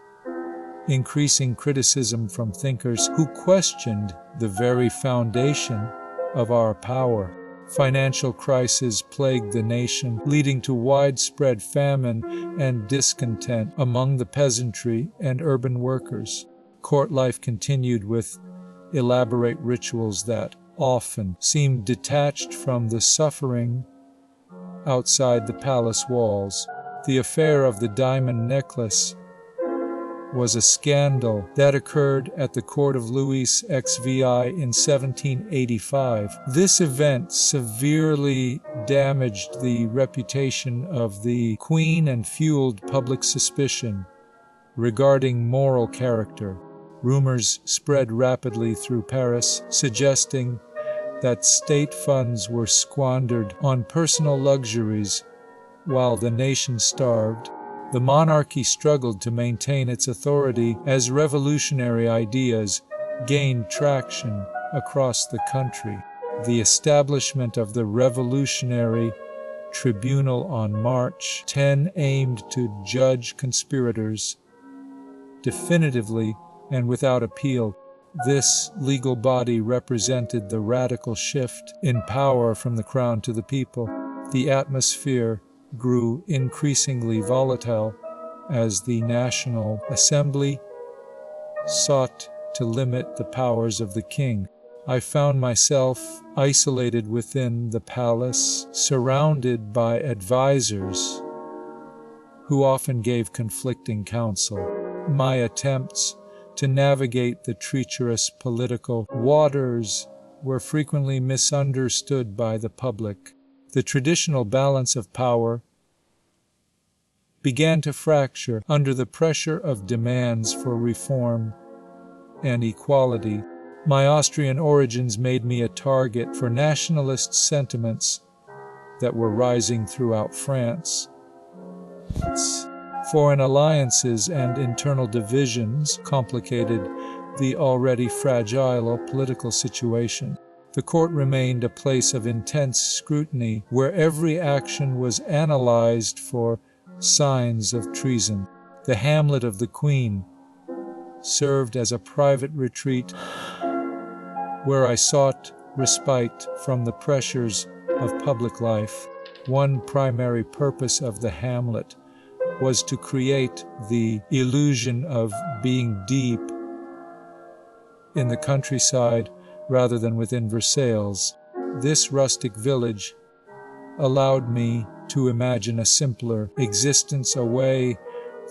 increasing criticism from thinkers who questioned the very foundation of our power. Financial crises plagued the nation, leading to widespread famine and discontent among the peasantry and urban workers. Court life continued with elaborate rituals that often seemed detached from the suffering outside the palace walls. The affair of the diamond necklace was a scandal that occurred at the court of Louis XVI in 1785. This event severely damaged the reputation of the Queen and fueled public suspicion regarding moral character. Rumors spread rapidly through Paris, suggesting that state funds were squandered on personal luxuries while the nation starved. The monarchy struggled to maintain its authority as revolutionary ideas gained traction across the country. The establishment of the Revolutionary Tribunal on March 10 aimed to judge conspirators definitively and without appeal. This legal body represented the radical shift in power from the crown to the people. The atmosphere grew increasingly volatile as the National Assembly sought to limit the powers of the king. I found myself isolated within the palace, surrounded by advisors who often gave conflicting counsel. My attempts to navigate the treacherous political waters were frequently misunderstood by the public. The traditional balance of power began to fracture under the pressure of demands for reform and equality. My Austrian origins made me a target for nationalist sentiments that were rising throughout France. Foreign alliances and internal divisions complicated the already fragile political situation. The court remained a place of intense scrutiny, where every action was analyzed for signs of treason. The hamlet of the Queen served as a private retreat where I sought respite from the pressures of public life. One primary purpose of the hamlet was to create the illusion of being deep in the countryside rather than within Versailles. This rustic village allowed me to imagine a simpler existence away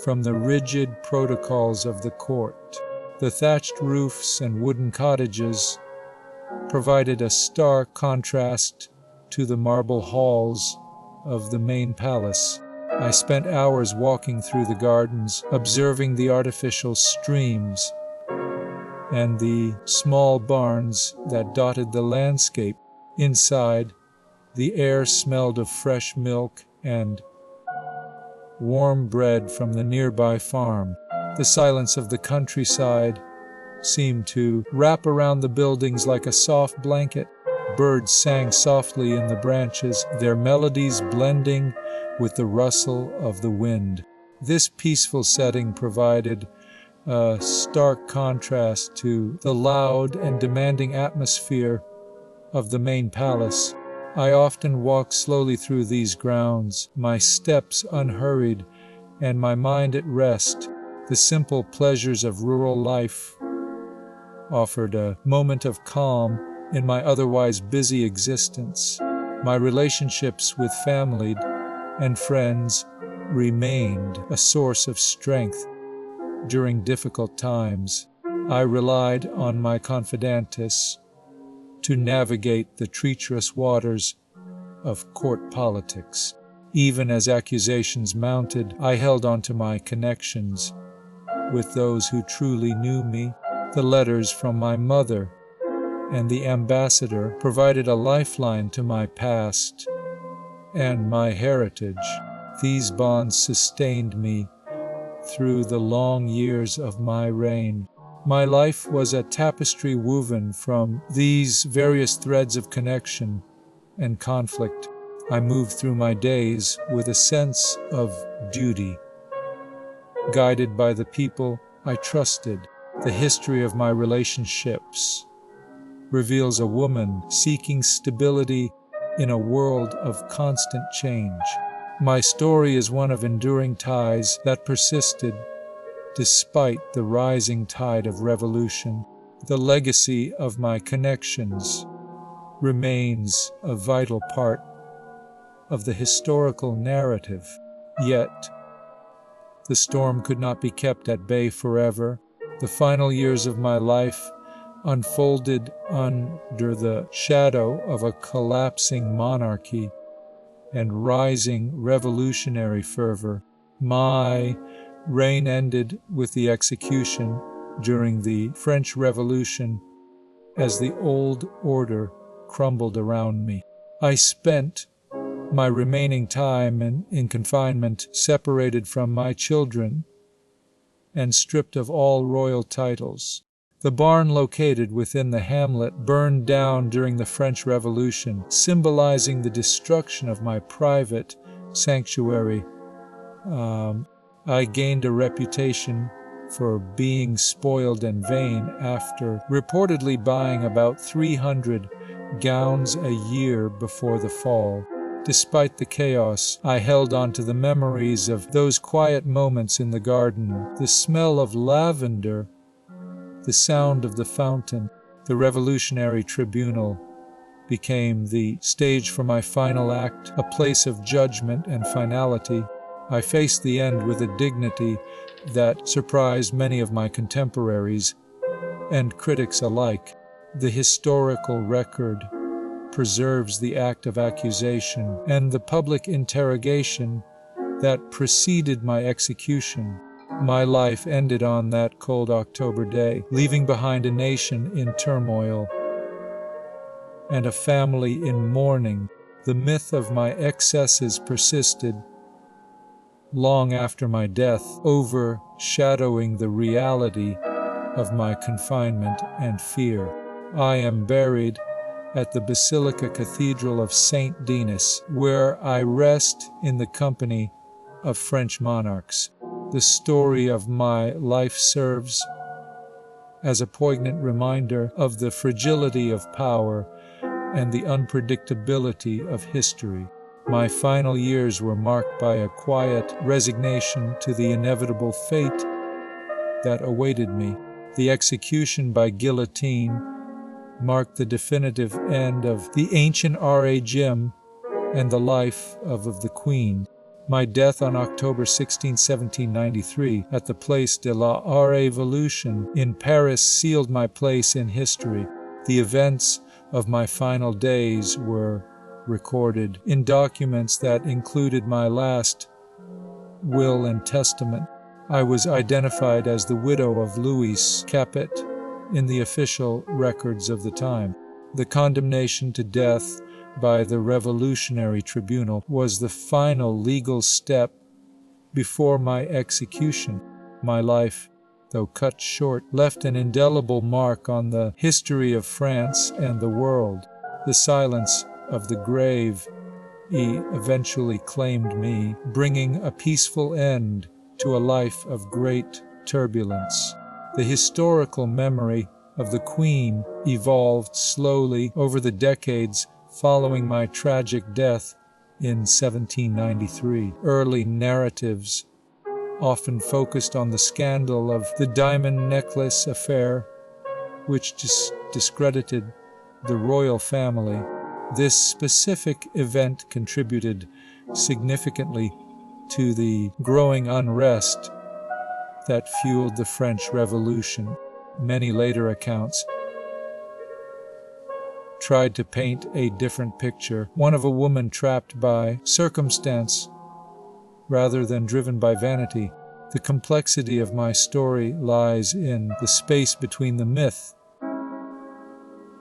from the rigid protocols of the court. The thatched roofs and wooden cottages provided a stark contrast to the marble halls of the main palace. I spent hours walking through the gardens, observing the artificial streams and the small barns that dotted the landscape. Inside, the air smelled of fresh milk and warm bread from the nearby farm. The silence of the countryside seemed to wrap around the buildings like a soft blanket. Birds sang softly in the branches, their melodies blending with the rustle of the wind. This peaceful setting provided a stark contrast to the loud and demanding atmosphere of the main palace. I often walked slowly through these grounds, my steps unhurried and my mind at rest. The simple pleasures of rural life offered a moment of calm in my otherwise busy existence. My relationships with family and friends remained a source of strength during difficult times. I relied on my confidantes to navigate the treacherous waters of court politics. Even as accusations mounted, I held on to my connections with those who truly knew me. The letters from my mother and the ambassador provided a lifeline to my past and my heritage. These bonds sustained me through the long years of my reign. My life was a tapestry woven from these various threads of connection and conflict. I moved through my days with a sense of duty, guided by the people I trusted. The history of my relationships reveals a woman seeking stability in a world of constant change. My story is one of enduring ties that persisted despite the rising tide of revolution. The legacy of my connections remains a vital part of the historical narrative. Yet, the storm could not be kept at bay forever. The final years of my life unfolded under the shadow of a collapsing monarchy and rising revolutionary fervor. My reign ended with the execution during the French Revolution as the old order crumbled around me. I spent my remaining time in confinement, separated from my children and stripped of all royal titles. The barn located within the hamlet burned down during the French Revolution, symbolizing the destruction of my private sanctuary. I gained a reputation for being spoiled and vain after reportedly buying about 300 gowns a year before the fall. Despite the chaos, I held on to the memories of those quiet moments in the garden, the smell of lavender, the sound of the fountain. The revolutionary tribunal became the stage for my final act, a place of judgment and finality. I faced the end with a dignity that surprised many of my contemporaries and critics alike. The historical record preserves the act of accusation and the public interrogation that preceded my execution. My life ended on that cold October day, leaving behind a nation in turmoil and a family in mourning. The myth of my excesses persisted long after my death, overshadowing the reality of my confinement and fear. I am buried at the Basilica Cathedral of Saint Denis, where I rest in the company of French monarchs. The story of my life serves as a poignant reminder of the fragility of power and the unpredictability of history. My final years were marked by a quiet resignation to the inevitable fate that awaited me. The execution by guillotine marked the definitive end of the ancient régime and the life of the Queen. My death on October 16, 1793, at the Place de la Révolution in Paris sealed my place in history. The events of my final days were recorded in documents that included my last will and testament. I was identified as the widow of Louis Capet in the official records of the time. The condemnation to death by the Revolutionary Tribunal was the final legal step before my execution. My life, though cut short, left an indelible mark on the history of France and the world. The silence of the grave eventually claimed me, bringing a peaceful end to a life of great turbulence. The historical memory of the Queen evolved slowly over the decades following my tragic death in 1793. Early narratives often focused on the scandal of the diamond necklace affair, which discredited the royal family. This specific event contributed significantly to the growing unrest that fueled the French Revolution. Many later accounts tried to paint a different picture, one of a woman trapped by circumstance rather than driven by vanity. The complexity of my story lies in the space between the myth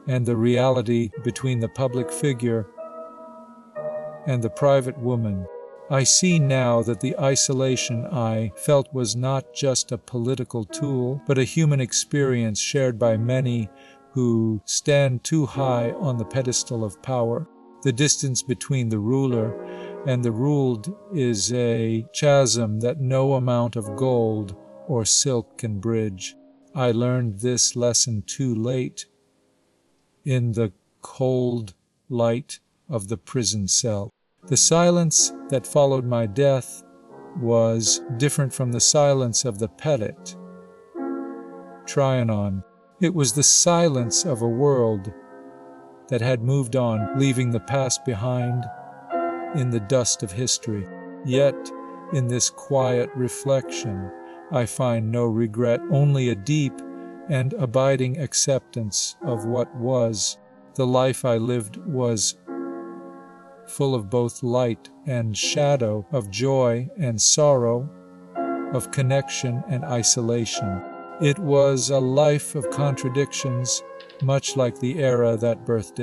and the reality, between the public figure and the private woman. I see now that the isolation I felt was not just a political tool, but a human experience shared by many who stand too high on the pedestal of power. The distance between the ruler and the ruled is a chasm that no amount of gold or silk can bridge. I learned this lesson too late, in the cold light of the prison cell. The silence that followed my death was different from the silence of the Petit Trianon. It was the silence of a world that had moved on, leaving the past behind in the dust of history. Yet, in this quiet reflection, I find no regret, only a deep and abiding acceptance of what was. The life I lived was full of both light and shadow, of joy and sorrow, of connection and isolation. It was a life of contradictions, much like the era that birthed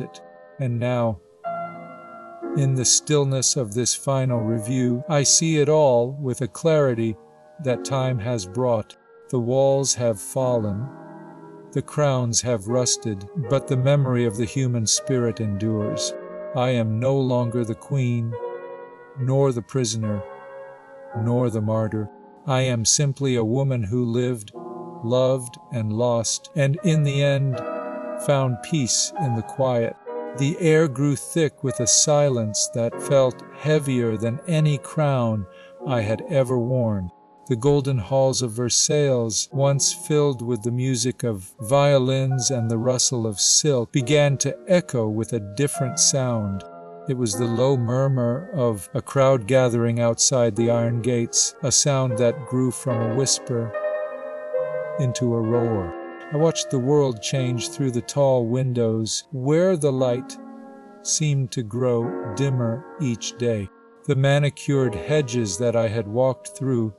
it. And now, in the stillness of this final review, I see it all with a clarity that time has brought. The walls have fallen, the crowns have rusted, but the memory of the human spirit endures. I am no longer the queen, nor the prisoner, nor the martyr. I am simply a woman who lived, loved, and lost, and in the end found peace in the quiet. The air grew thick with a silence that felt heavier than any crown I had ever worn. The golden halls of Versailles, once filled with the music of violins and the rustle of silk, began to echo with a different sound. It was the low murmur of a crowd gathering outside the iron gates, a sound that grew from a whisper into a roar. I watched the world change through the tall windows, where the light seemed to grow dimmer each day. The manicured hedges that I had walked through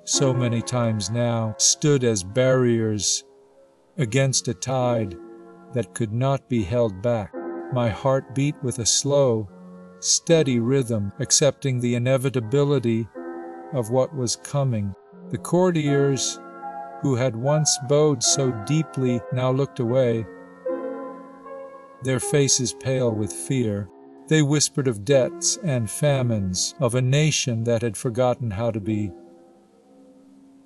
so many times now stood as barriers against a tide that could not be held back. My heart beat with a slow, steady rhythm, accepting the inevitability of what was coming. The courtiers who had once bowed so deeply now looked away, their faces pale with fear. They whispered of debts and famines, of a nation that had forgotten how to be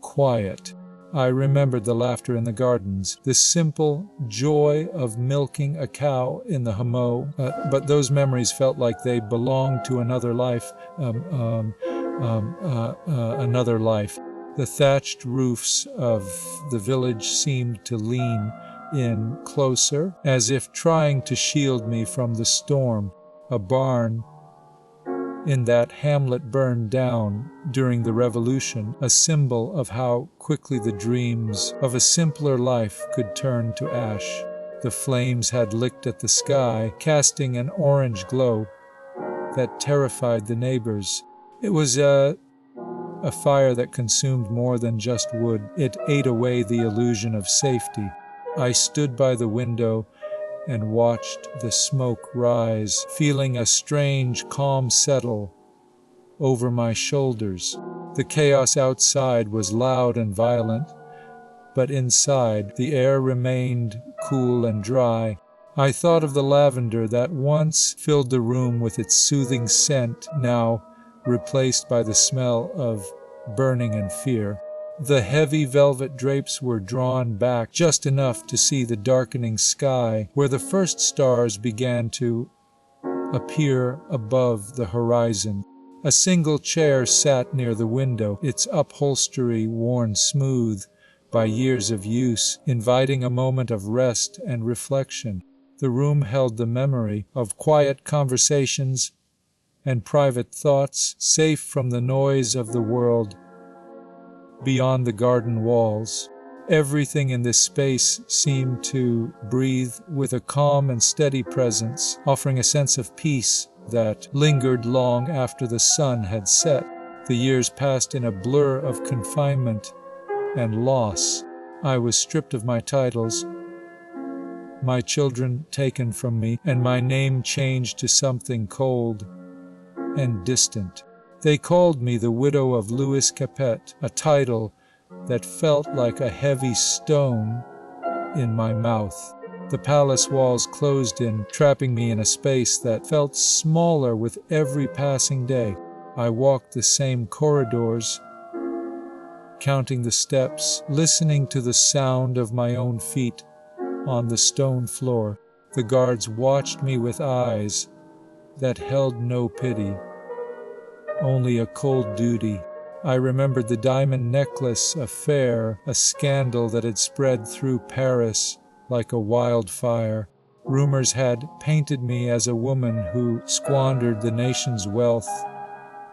quiet. I remembered the laughter in the gardens, the simple joy of milking a cow in the hameau, but those memories felt like they belonged to another life, another life. The thatched roofs of the village seemed to lean in closer, as if trying to shield me from the storm. A barn in that hamlet burned down during the Revolution, a symbol of how quickly the dreams of a simpler life could turn to ash. The flames had licked at the sky, casting an orange glow that terrified the neighbors. It was a fire that consumed more than just wood. It ate away the illusion of safety. I stood by the window and watched the smoke rise, feeling a strange calm settle over my shoulders. The chaos outside was loud and violent, but inside the air remained cool and dry. I thought of the lavender that once filled the room with its soothing scent, now replaced by the smell of burning and fear. The heavy velvet drapes were drawn back just enough to see the darkening sky, where the first stars began to appear above the horizon. A single chair sat near the window, its upholstery worn smooth by years of use, inviting a moment of rest and reflection. The room held the memory of quiet conversations and private thoughts, safe from the noise of the world beyond the garden walls. Everything in this space seemed to breathe with a calm and steady presence, offering a sense of peace that lingered long after the sun had set. The years passed in a blur of confinement and loss. I was stripped of my titles, my children taken from me, and my name changed to something cold and distant. They called me the widow of Louis Capet, a title that felt like a heavy stone in my mouth. The palace walls closed in, trapping me in a space that felt smaller with every passing day. I walked the same corridors, counting the steps, listening to the sound of my own feet on the stone floor. The guards watched me with eyes that held no pity, only a cold duty. I remembered the diamond necklace affair, a scandal that had spread through Paris like a wildfire. Rumors had painted me as a woman who squandered the nation's wealth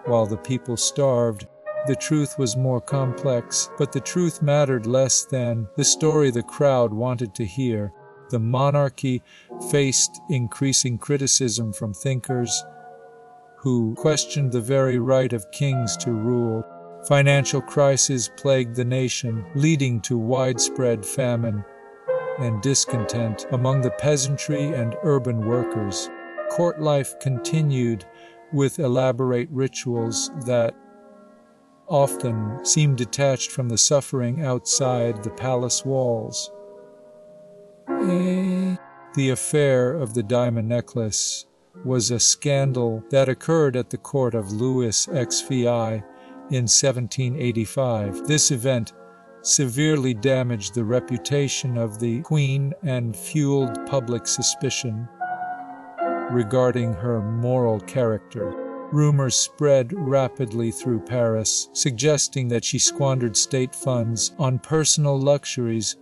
while the people starved. The truth was more complex, but the truth mattered less than the story the crowd wanted to hear. The monarchy faced increasing criticism from thinkers who questioned the very right of kings to rule. Financial crises plagued the nation, leading to widespread famine and discontent among the peasantry and urban workers. Court life continued with elaborate rituals that often seemed detached from the suffering outside the palace walls. The affair of the diamond necklace was a scandal that occurred at the court of Louis XVI in 1785. This event severely damaged the reputation of the Queen and fueled public suspicion regarding her moral character. Rumors spread rapidly through Paris, suggesting that she squandered state funds on personal luxuries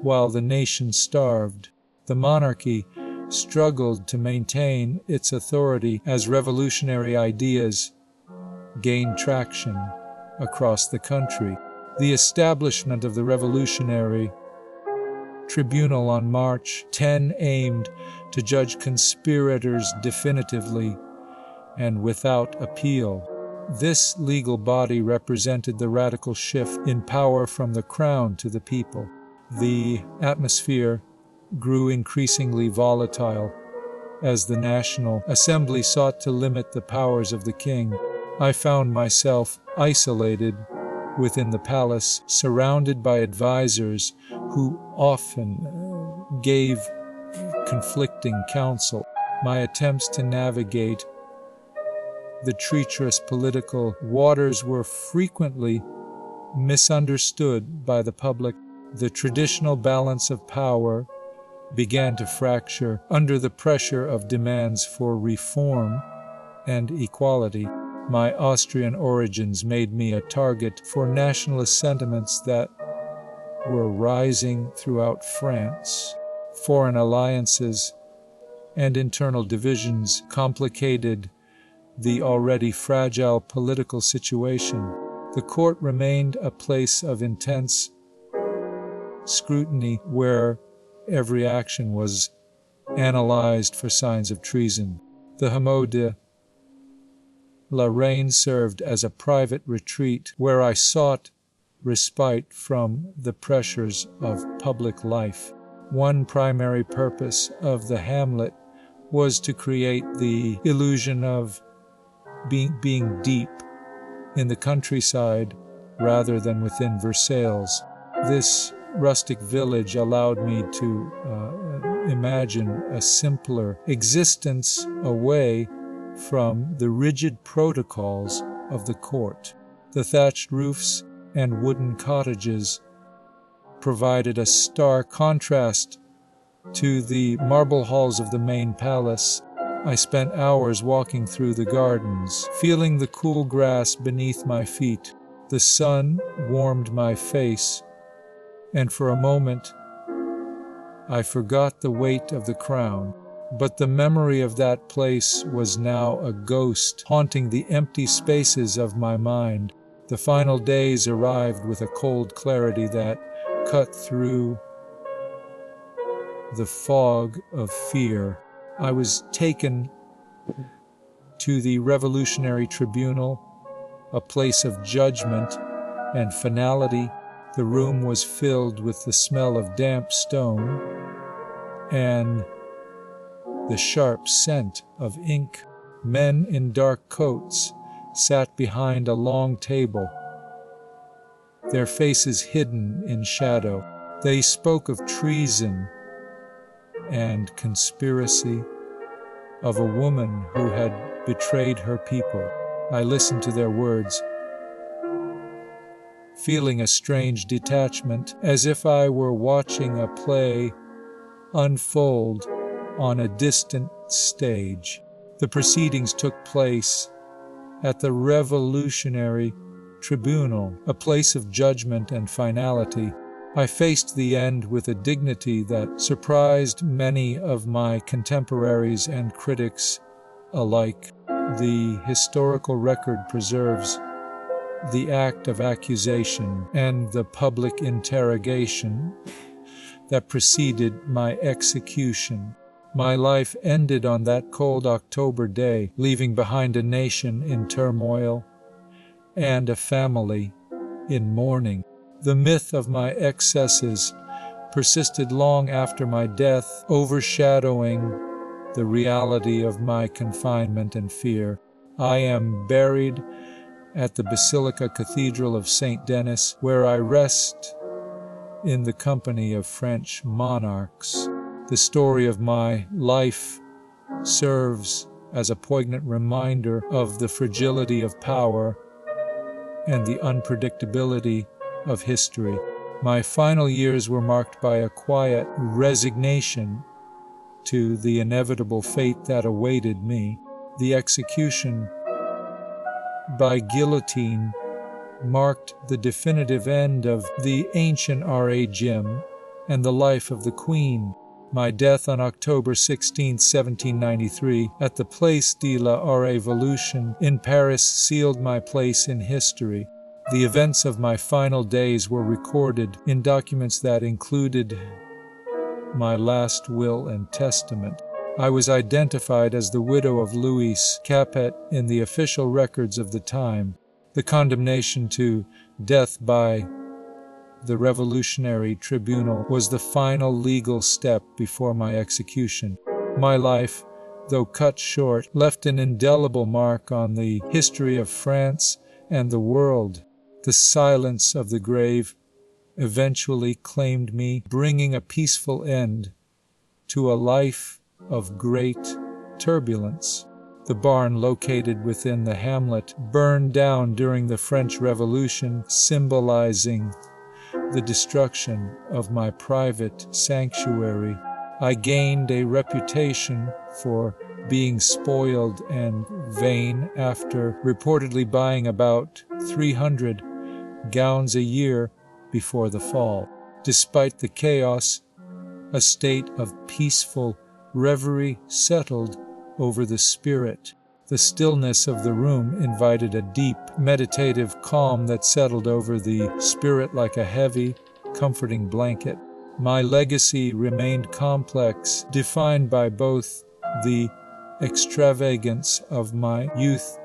while the nation starved. The monarchy struggled to maintain its authority as revolutionary ideas gained traction across the country. The establishment of the Revolutionary Tribunal on March 10 aimed to judge conspirators definitively and without appeal. This legal body represented the radical shift in power from the crown to the people. The atmosphere grew increasingly volatile as the National Assembly sought to limit the powers of the king. I found myself isolated within the palace, surrounded by advisors who often gave conflicting counsel. My attempts to navigate the treacherous political waters were frequently misunderstood by the public. The traditional balance of power began to fracture under the pressure of demands for reform and equality. My Austrian origins made me a target for nationalist sentiments that were rising throughout France. Foreign alliances and internal divisions complicated the already fragile political situation. The court remained a place of intense scrutiny where every action was analyzed for signs of treason. The Hameau de la Reine served as a private retreat where I sought respite from the pressures of public life. One primary purpose of the hamlet was to create the illusion of being deep in the countryside rather than within Versailles. This rustic village allowed me to imagine a simpler existence away from the rigid protocols of the court. The thatched roofs and wooden cottages provided a stark contrast to the marble halls of the main palace. I spent hours walking through the gardens, feeling the cool grass beneath my feet. The sun warmed my face, and for a moment I forgot the weight of the crown. But the memory of that place was now a ghost haunting the empty spaces of my mind. The final days arrived with a cold clarity that cut through the fog of fear. I was taken to the Revolutionary Tribunal, a place of judgment and finality. The room was filled with the smell of damp stone and the sharp scent of ink. Men in dark coats sat behind a long table, their faces hidden in shadow. They spoke of treason and conspiracy, of a woman who had betrayed her people. I listened to their words, feeling a strange detachment, as if I were watching a play unfold on a distant stage. The proceedings took place at the Revolutionary Tribunal, a place of judgment and finality. I faced the end with a dignity that surprised many of my contemporaries and critics alike. The historical record preserves the act of accusation and the public interrogation that preceded my execution. My life ended on that cold October day, leaving behind a nation in turmoil and a family in mourning. The myth of my excesses persisted long after my death, overshadowing the reality of my confinement and fear. I am buried at the Basilica Cathedral of St. Denis, where I rest in the company of French monarchs. The story of my life serves as a poignant reminder of the fragility of power and the unpredictability of history. My final years were marked by a quiet resignation to the inevitable fate that awaited me. The execution by guillotine marked the definitive end of the ancient régime and the life of the Queen. My death on October 16, 1793, at the Place de la Révolution in Paris sealed my place in history. The events of my final days were recorded in documents that included my last will and testament. I was identified as the widow of Louis Capet in the official records of the time. The condemnation to death by the Revolutionary Tribunal was the final legal step before my execution. My life, though cut short, left an indelible mark on the history of France and the world. The silence of the grave eventually claimed me, bringing a peaceful end to a life of great turbulence. The barn, located within the hamlet, burned down during the French Revolution, symbolizing the destruction of my private sanctuary. I gained a reputation for being spoiled and vain after reportedly buying about 300 gowns a year before the fall. Despite the chaos, a state of peaceful reverie settled over the spirit. The stillness of the room invited a deep, meditative calm that settled over the spirit like a heavy, comforting blanket. My legacy remained complex, defined by both the extravagance of my youth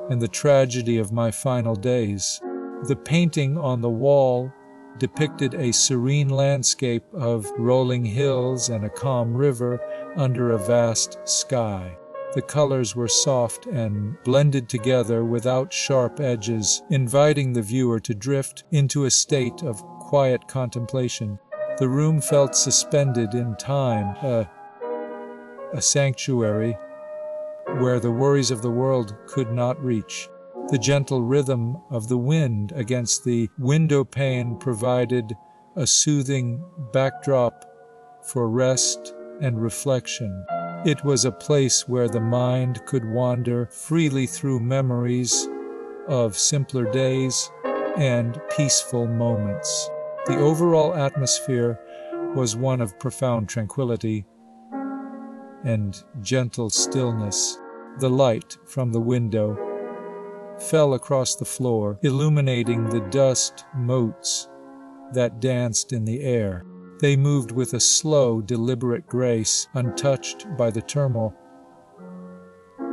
and the tragedy of my final days. The painting on the wall depicted a serene landscape of rolling hills and a calm river under a vast sky. The colors were soft and blended together without sharp edges, inviting the viewer to drift into a state of quiet contemplation. The room felt suspended in time, a sanctuary where the worries of the world could not reach. The gentle rhythm of the wind against the window pane provided a soothing backdrop for rest and reflection. It was a place where the mind could wander freely through memories of simpler days and peaceful moments. The overall atmosphere was one of profound tranquility and gentle stillness. The light from the window fell across the floor, illuminating the dust motes that danced in the air. They moved with a slow, deliberate grace, untouched by the turmoil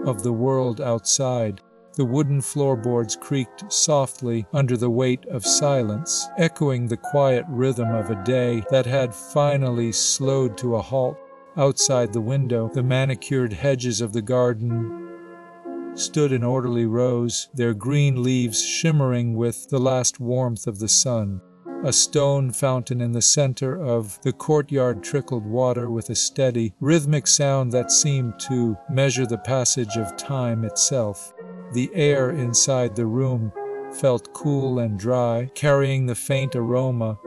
of the world outside. The wooden floorboards creaked softly under the weight of silence, echoing the quiet rhythm of a day that had finally slowed to a halt. Outside the window, the manicured hedges of the garden stood in orderly rows, their green leaves shimmering with the last warmth of the sun. A stone fountain in the center of the courtyard trickled water with a steady, rhythmic sound that seemed to measure the passage of time itself. The air inside the room felt cool and dry, carrying the faint aroma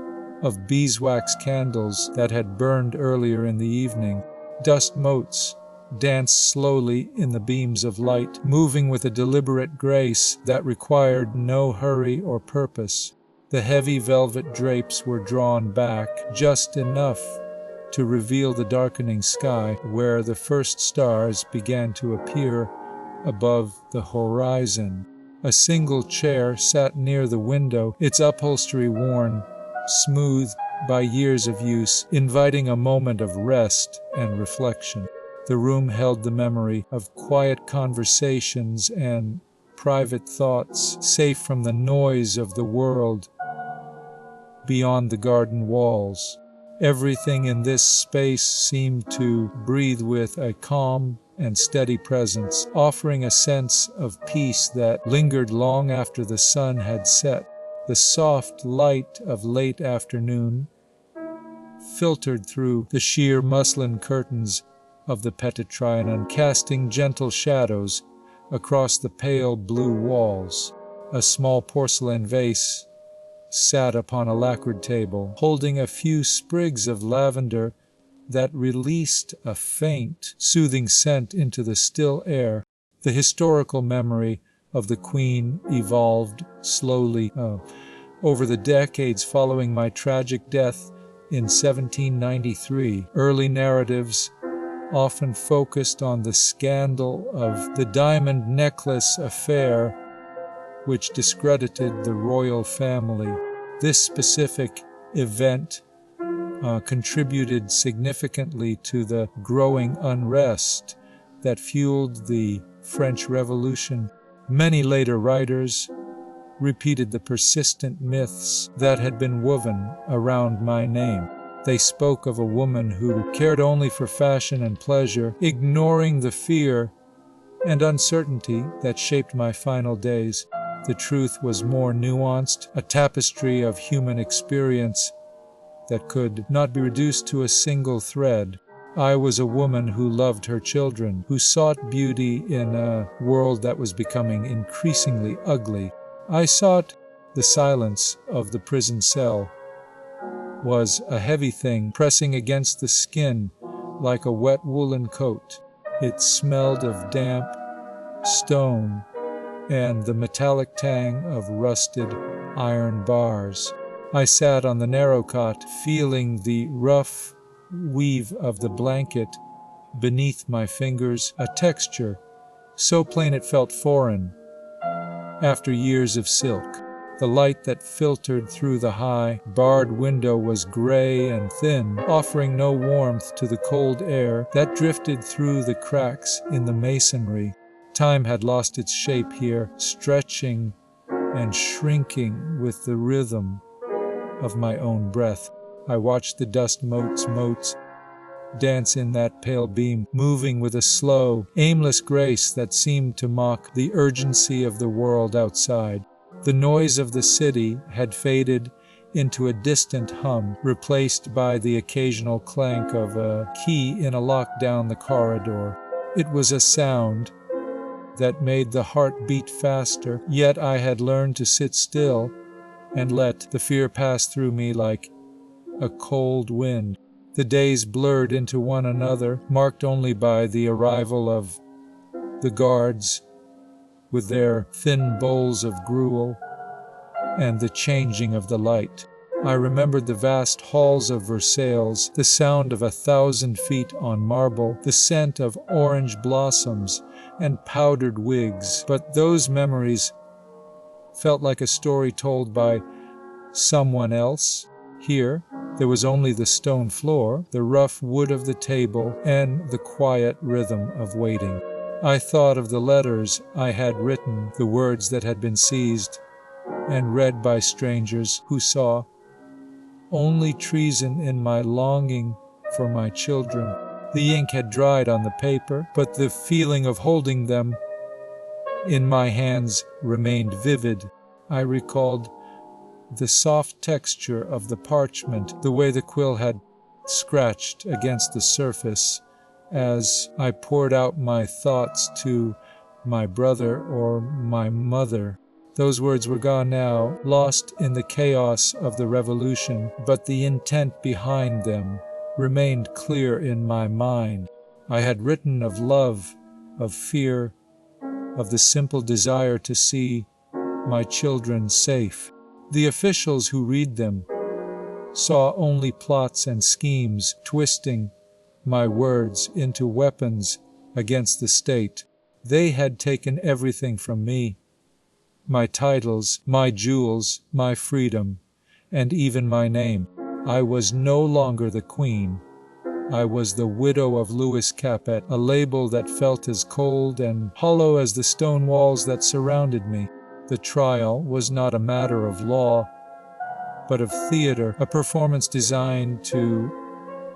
of beeswax candles that had burned earlier in the evening. Dust motes danced slowly in the beams of light, moving with a deliberate grace that required no hurry or purpose. The heavy velvet drapes were drawn back just enough to reveal the darkening sky, where the first stars began to appear above the horizon. A single chair sat near the window, its upholstery worn smooth by years of use, inviting a moment of rest and reflection. The room held the memory of quiet conversations and private thoughts, safe from the noise of the world beyond the garden walls. Everything in this space seemed to breathe with a calm and steady presence, offering a sense of peace that lingered long after the sun had set. The soft light of late afternoon filtered through the sheer muslin curtains of the Petit Trianon, casting gentle shadows across the pale blue walls. A small porcelain vase sat upon a lacquered table, holding a few sprigs of lavender that released a faint, soothing scent into the still air. The historical memory of the Queen evolved slowly over the decades following my tragic death in 1793. Early narratives often focused on the scandal of the diamond necklace affair, which discredited the royal family. This specific event contributed significantly to the growing unrest that fueled the French Revolution. Many later writers repeated the persistent myths that had been woven around my name. They spoke of a woman who cared only for fashion and pleasure, ignoring the fear and uncertainty that shaped my final days. The truth was more nuanced, a tapestry of human experience that could not be reduced to a single thread. I was a woman who loved her children, who sought beauty in a world that was becoming increasingly ugly. I sought the silence of the prison cell was a heavy thing pressing against the skin like a wet woolen coat. It smelled of damp stone and the metallic tang of rusted iron bars. I sat on the narrow cot, feeling the rough weave of the blanket beneath my fingers, a texture so plain it felt foreign after years of silk. The light that filtered through the high, barred window was gray and thin, offering no warmth to the cold air that drifted through the cracks in the masonry. Time had lost its shape here, stretching and shrinking with the rhythm of my own breath. I watched the dust motes dance in that pale beam, moving with a slow, aimless grace that seemed to mock the urgency of the world outside. The noise of the city had faded into a distant hum, replaced by the occasional clank of a key in a lock down the corridor. It was a sound that made the heart beat faster, yet I had learned to sit still and let the fear pass through me like a cold wind. The days blurred into one another, marked only by the arrival of the guards with their thin bowls of gruel and the changing of the light. I remembered the vast halls of Versailles, the sound of 1,000 feet on marble, the scent of orange blossoms and powdered wigs. But those memories felt like a story told by someone else. Here, there was only the stone floor, the rough wood of the table, and the quiet rhythm of waiting. I thought of the letters I had written, the words that had been seized and read by strangers who saw only treason in my longing for my children. The ink had dried on the paper, but the feeling of holding them in my hands remained vivid. I recalled the soft texture of the parchment, the way the quill had scratched against the surface as I poured out my thoughts to my brother or my mother. Those words were gone now, lost in the chaos of the revolution, but the intent behind them remained clear in my mind. I had written of love, of fear, of the simple desire to see my children safe. The officials who read them saw only plots and schemes, twisting my words into weapons against the state. They had taken everything from me, my titles, my jewels, my freedom, and even my name. I was no longer the queen. I was the widow of Louis Capet, a label that felt as cold and hollow as the stone walls that surrounded me. The trial was not a matter of law, but of theater, a performance designed to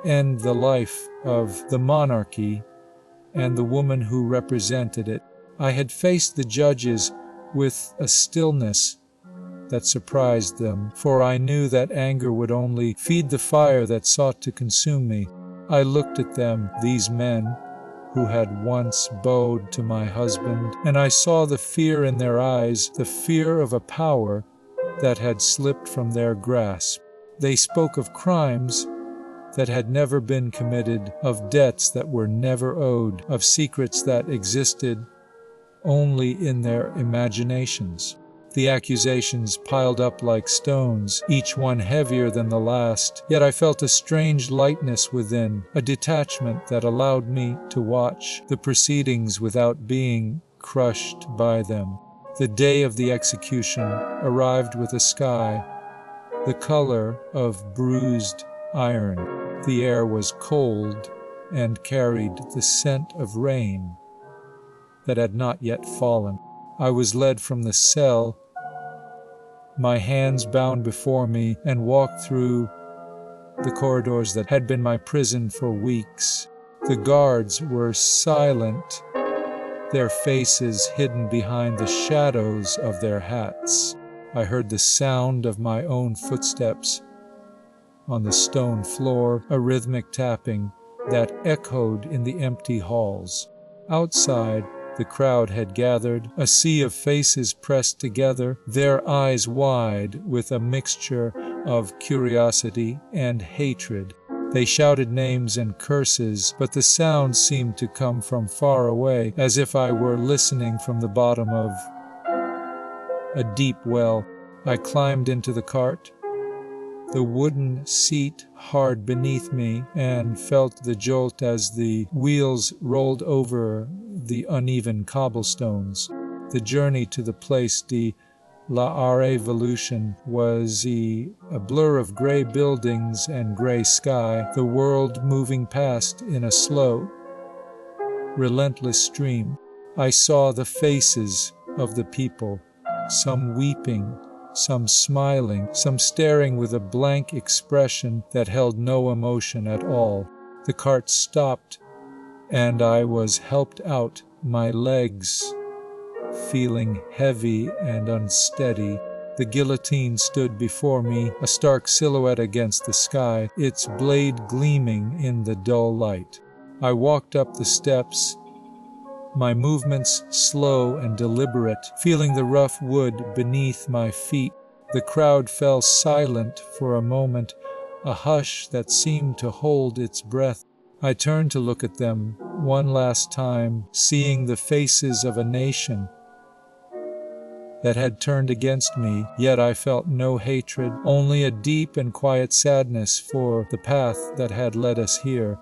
end the life of the monarchy and the woman who represented it. I had faced the judges with a stillness that surprised them, for I knew that anger would only feed the fire that sought to consume me. I looked at them, these men who had once bowed to my husband, and I saw the fear in their eyes, the fear of a power that had slipped from their grasp. They spoke of crimes that had never been committed, of debts that were never owed, of secrets that existed only in their imaginations. The accusations piled up like stones, each one heavier than the last, yet I felt a strange lightness within, a detachment that allowed me to watch the proceedings without being crushed by them. The day of the execution arrived with a sky the color of bruised iron. The air was cold and carried the scent of rain that had not yet fallen. I was led from the cell, my hands bound before me, and walked through the corridors that had been my prison for weeks. The guards were silent, their faces hidden behind the shadows of their hats. I heard the sound of my own footsteps on the stone floor, a rhythmic tapping that echoed in the empty halls. Outside, the crowd had gathered, a sea of faces pressed together, their eyes wide with a mixture of curiosity and hatred. They shouted names and curses, but the sound seemed to come from far away, as if I were listening from the bottom of a deep well. I climbed into the cart, the wooden seat hard beneath me, and felt the jolt as the wheels rolled over the uneven cobblestones. The journey to the Place de la Révolution was a blur of gray buildings and gray sky, the world moving past in a slow, relentless stream. I saw the faces of the people, some weeping, some smiling, some staring with a blank expression that held no emotion at all. The cart stopped, and I was helped out, my legs feeling heavy and unsteady. The guillotine stood before me, a stark silhouette against the sky, its blade gleaming in the dull light. I walked up the steps, my movements slow and deliberate, feeling the rough wood beneath my feet. The crowd fell silent for a moment, a hush that seemed to hold its breath. I turned to look at them one last time, seeing the faces of a nation that had turned against me, yet I felt no hatred, only a deep and quiet sadness for the path that had led us here.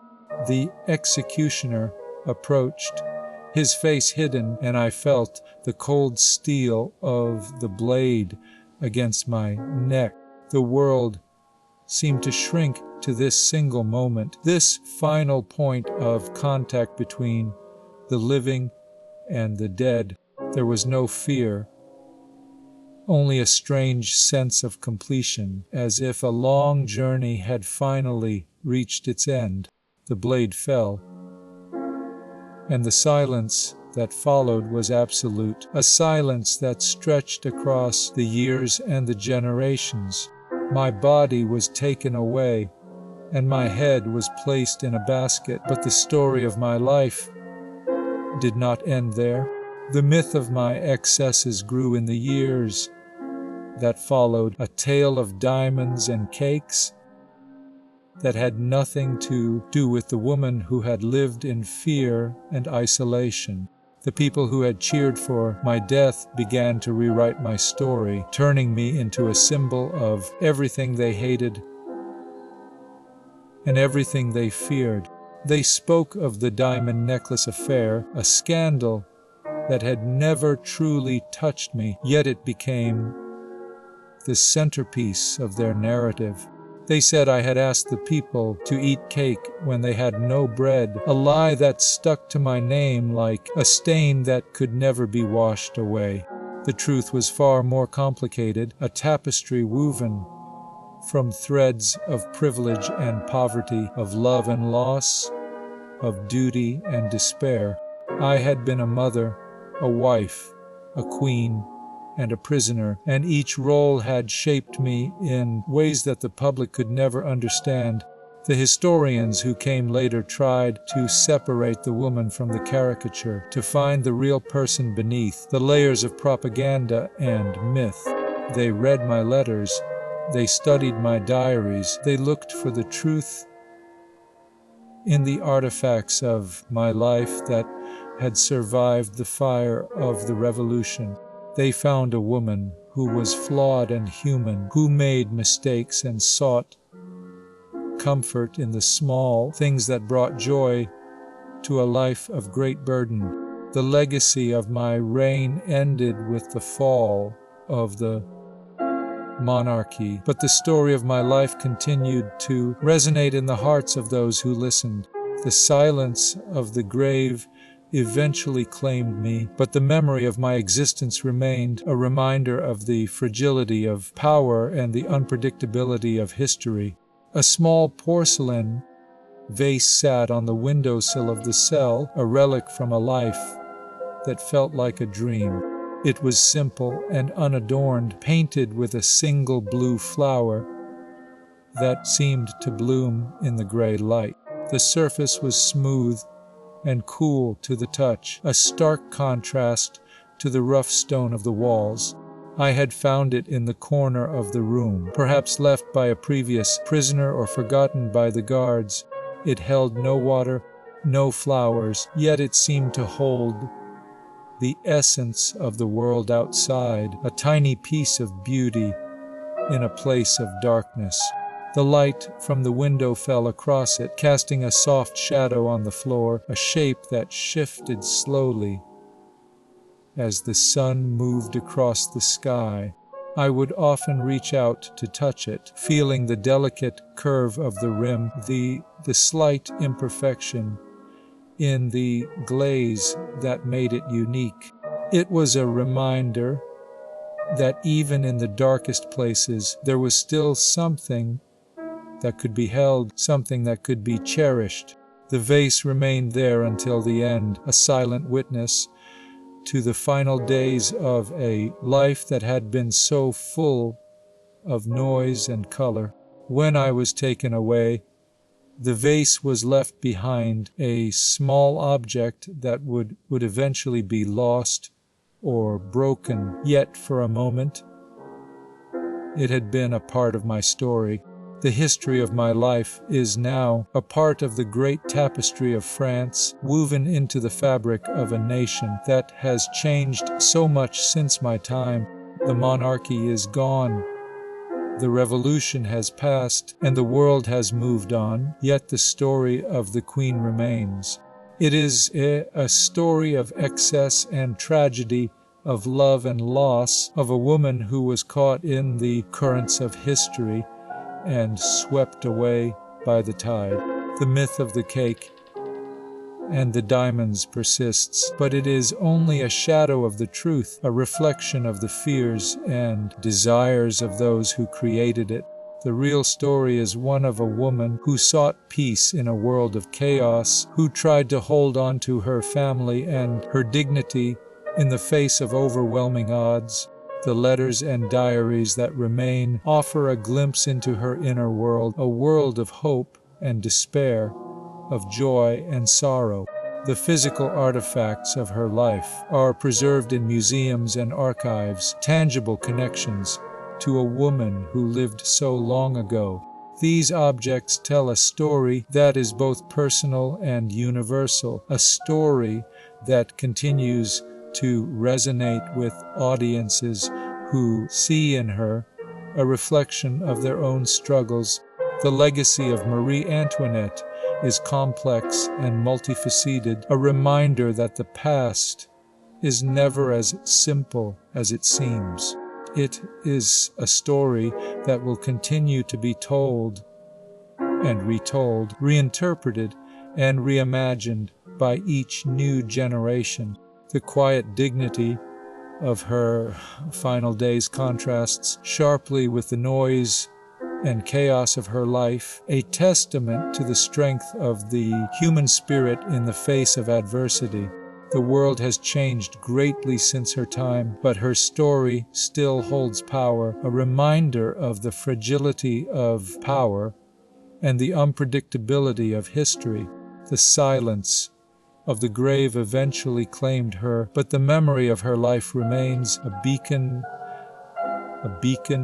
The executioner approached, his face hidden, and I felt the cold steel of the blade against my neck. The world seemed to shrink to this single moment, this final point of contact between the living and the dead. There was no fear, only a strange sense of completion, as if a long journey had finally reached its end. The blade fell, and the silence that followed was absolute, a silence that stretched across the years and the generations. My body was taken away, and my head was placed in a basket, but the story of my life did not end there. The myth of my excesses grew in the years that followed, a tale of diamonds and cakes that had nothing to do with the woman who had lived in fear and isolation. The people who had cheered for my death began to rewrite my story, turning me into a symbol of everything they hated and everything they feared. They spoke of the diamond necklace affair, a scandal that had never truly touched me, yet it became the centerpiece of their narrative. They said I had asked the people to eat cake when they had no bread, a lie that stuck to my name like a stain that could never be washed away. The truth was far more complicated, a tapestry woven from threads of privilege and poverty, of love and loss, of duty and despair. I had been a mother, a wife, a queen, and a prisoner, and each role had shaped me in ways that the public could never understand. The historians who came later tried to separate the woman from the caricature, to find the real person beneath the layers of propaganda and myth. They read my letters, they studied my diaries, they looked for the truth in the artifacts of my life that had survived the fire of the revolution. They found a woman who was flawed and human, who made mistakes and sought comfort in the small things that brought joy to a life of great burden. The legacy of my reign ended with the fall of the monarchy, but the story of my life continued to resonate in the hearts of those who listened. The silence of the grave eventually claimed me, but the memory of my existence remained, a reminder of the fragility of power and the unpredictability of history. A small porcelain vase sat on the windowsill of the cell, a relic from a life that felt like a dream. It was simple and unadorned, painted with a single blue flower that seemed to bloom in the gray light. The surface was smooth and cool to the touch, a stark contrast to the rough stone of the walls. I had found it in the corner of the room, perhaps left by a previous prisoner or forgotten by the guards. It held no water, no flowers, yet it seemed to hold the essence of the world outside, a tiny piece of beauty in a place of darkness. The light from the window fell across it, casting a soft shadow on the floor, a shape that shifted slowly as the sun moved across the sky. I would often reach out to touch it, feeling the delicate curve of the rim, the slight imperfection in the glaze that made it unique. It was a reminder that even in the darkest places, there was still something that could be held, something that could be cherished. The vase remained there until the end, a silent witness to the final days of a life that had been so full of noise and color. When I was taken away, the vase was left behind, a small object that would eventually be lost or broken. Yet for a moment, it had been a part of my story. The history of my life is now a part of the great tapestry of France, woven into the fabric of a nation that has changed so much since my time. The monarchy is gone. The revolution has passed, and the world has moved on, yet the story of the Queen remains. It is a story of excess and tragedy, of love and loss, of a woman who was caught in the currents of history and swept away by the tide. The myth of the cake and the diamonds persists, but it is only a shadow of the truth, a reflection of the fears and desires of those who created it. The real story is one of a woman who sought peace in a world of chaos, who tried to hold on to her family and her dignity in the face of overwhelming odds. The letters and diaries that remain offer a glimpse into her inner world, a world of hope and despair, of joy and sorrow. The physical artifacts of her life are preserved in museums and archives, tangible connections to a woman who lived so long ago. These objects tell a story that is both personal and universal, a story that continues to resonate with audiences who see in her a reflection of their own struggles. The legacy of Marie Antoinette is complex and multifaceted, a reminder that the past is never as simple as it seems. It is a story that will continue to be told and retold, reinterpreted and reimagined by each new generation. The quiet dignity of her final days contrasts sharply with the noise and chaos of her life, a testament to the strength of the human spirit in the face of adversity. The world has changed greatly since her time, but her story still holds power, a reminder of the fragility of power and the unpredictability of history. The silence of the grave eventually claimed her, but the memory of her life remains a beacon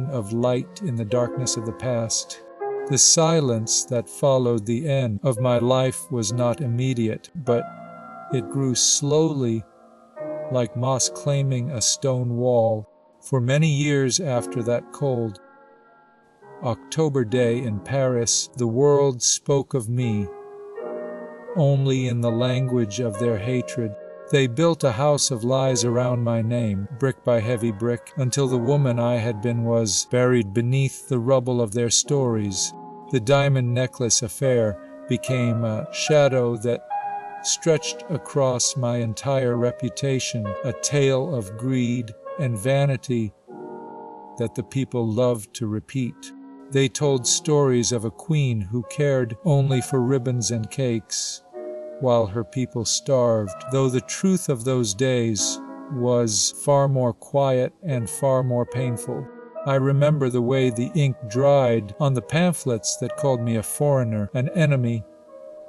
of light in the darkness of the past. The silence that followed the end of my life was not immediate, but it grew slowly, like moss claiming a stone wall. For many years after that cold October day in Paris, the world spoke of me only in the language of their hatred. They built a house of lies around my name, brick by heavy brick, until the woman I had been was buried beneath the rubble of their stories. The diamond necklace affair became a shadow that stretched across my entire reputation, a tale of greed and vanity that the people loved to repeat. They told stories of a queen who cared only for ribbons and cakes, while her people starved, though the truth of those days was far more quiet and far more painful. I remember the way the ink dried on the pamphlets that called me a foreigner, an enemy,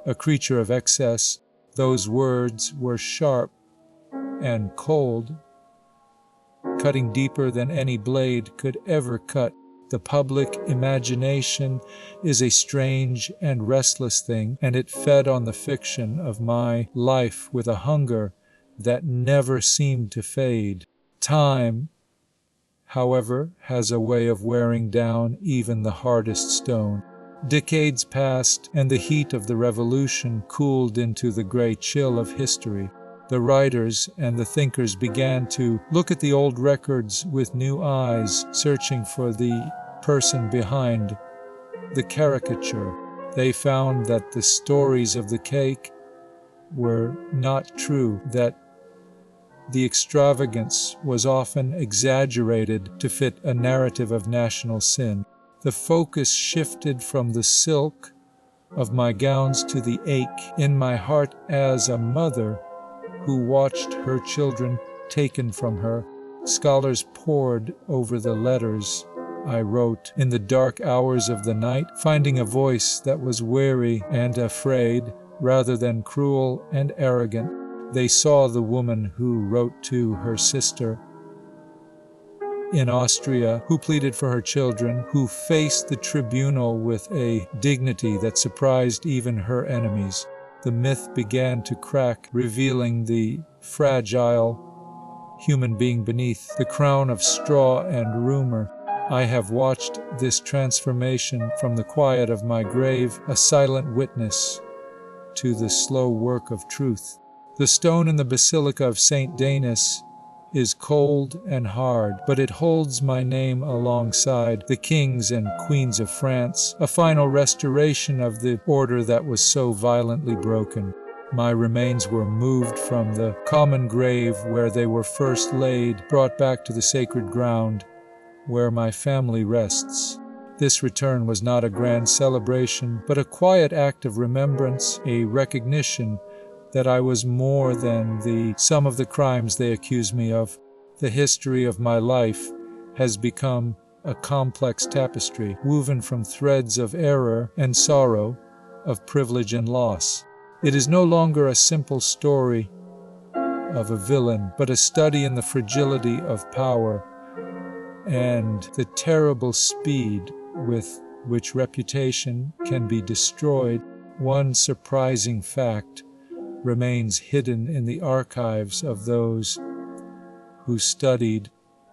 a creature of excess. Those words were sharp and cold, cutting deeper than any blade could ever cut. The public imagination is a strange and restless thing, and it fed on the fiction of my life with a hunger that never seemed to fade. Time, however, has a way of wearing down even the hardest stone. Decades passed, and the heat of the revolution cooled into the gray chill of history. The writers and the thinkers began to look at the old records with new eyes, searching for the person behind the caricature. They found that the stories of the cake were not true, that the extravagance was often exaggerated to fit a narrative of national sin. The focus shifted from the silk of my gowns to the ache in my heart as a mother who watched her children taken from her. Scholars pored over the letters I wrote in the dark hours of the night, finding a voice that was weary and afraid rather than cruel and arrogant. They saw the woman who wrote to her sister in Austria, who pleaded for her children, who faced the tribunal with a dignity that surprised even her enemies. The myth began to crack, revealing the fragile human being beneath the crown of straw and rumor. I have watched this transformation from the quiet of my grave, a silent witness to the slow work of truth. The stone in the Basilica of St. Denis is cold and hard, but it holds my name alongside the kings and queens of France, a final restoration of the order that was so violently broken. My remains were moved from the common grave where they were first laid, brought back to the sacred ground where my family rests. This return was not a grand celebration, but a quiet act of remembrance, a recognition that I was more than the sum of the crimes they accuse me of. The history of my life has become a complex tapestry, woven from threads of error and sorrow, of privilege and loss. It is no longer a simple story of a villain, but a study in the fragility of power and the terrible speed with which reputation can be destroyed. One surprising fact remains hidden in the archives of those who studied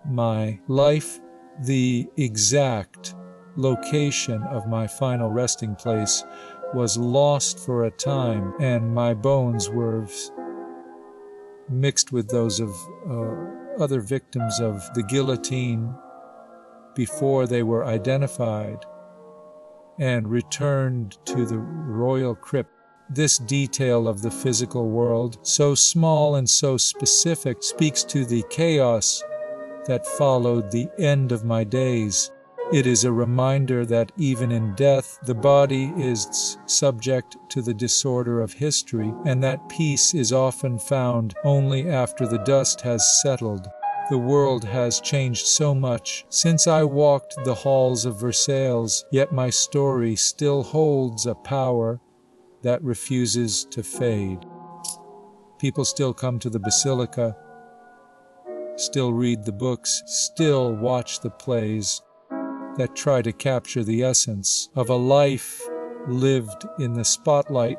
my life. The exact location of my final resting place was lost for a time, and my bones were mixed with those of other victims of the guillotine before they were identified and returned to the royal crypt. This detail of the physical world, so small and so specific, speaks to the chaos that followed the end of my days. It is a reminder that even in death, the body is subject to the disorder of history, and that peace is often found only after the dust has settled. The world has changed so much since I walked the halls of Versailles, yet my story still holds a power that refuses to fade. People still come to the Basilica, still read the books, still watch the plays that try to capture the essence of a life lived in the spotlight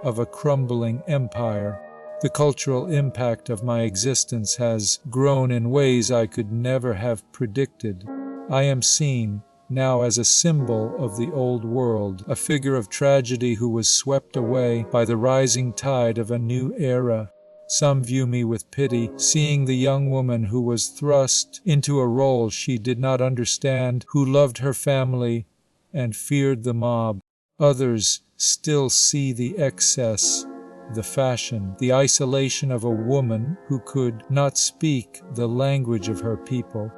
of a crumbling empire. The cultural impact of my existence has grown in ways I could never have predicted. I am seen now as a symbol of the old world, a figure of tragedy who was swept away by the rising tide of a new era. Some view me with pity, seeing the young woman who was thrust into a role she did not understand, who loved her family and feared the mob. Others still see the excess, the fashion, the isolation of a woman who could not speak the language of her people.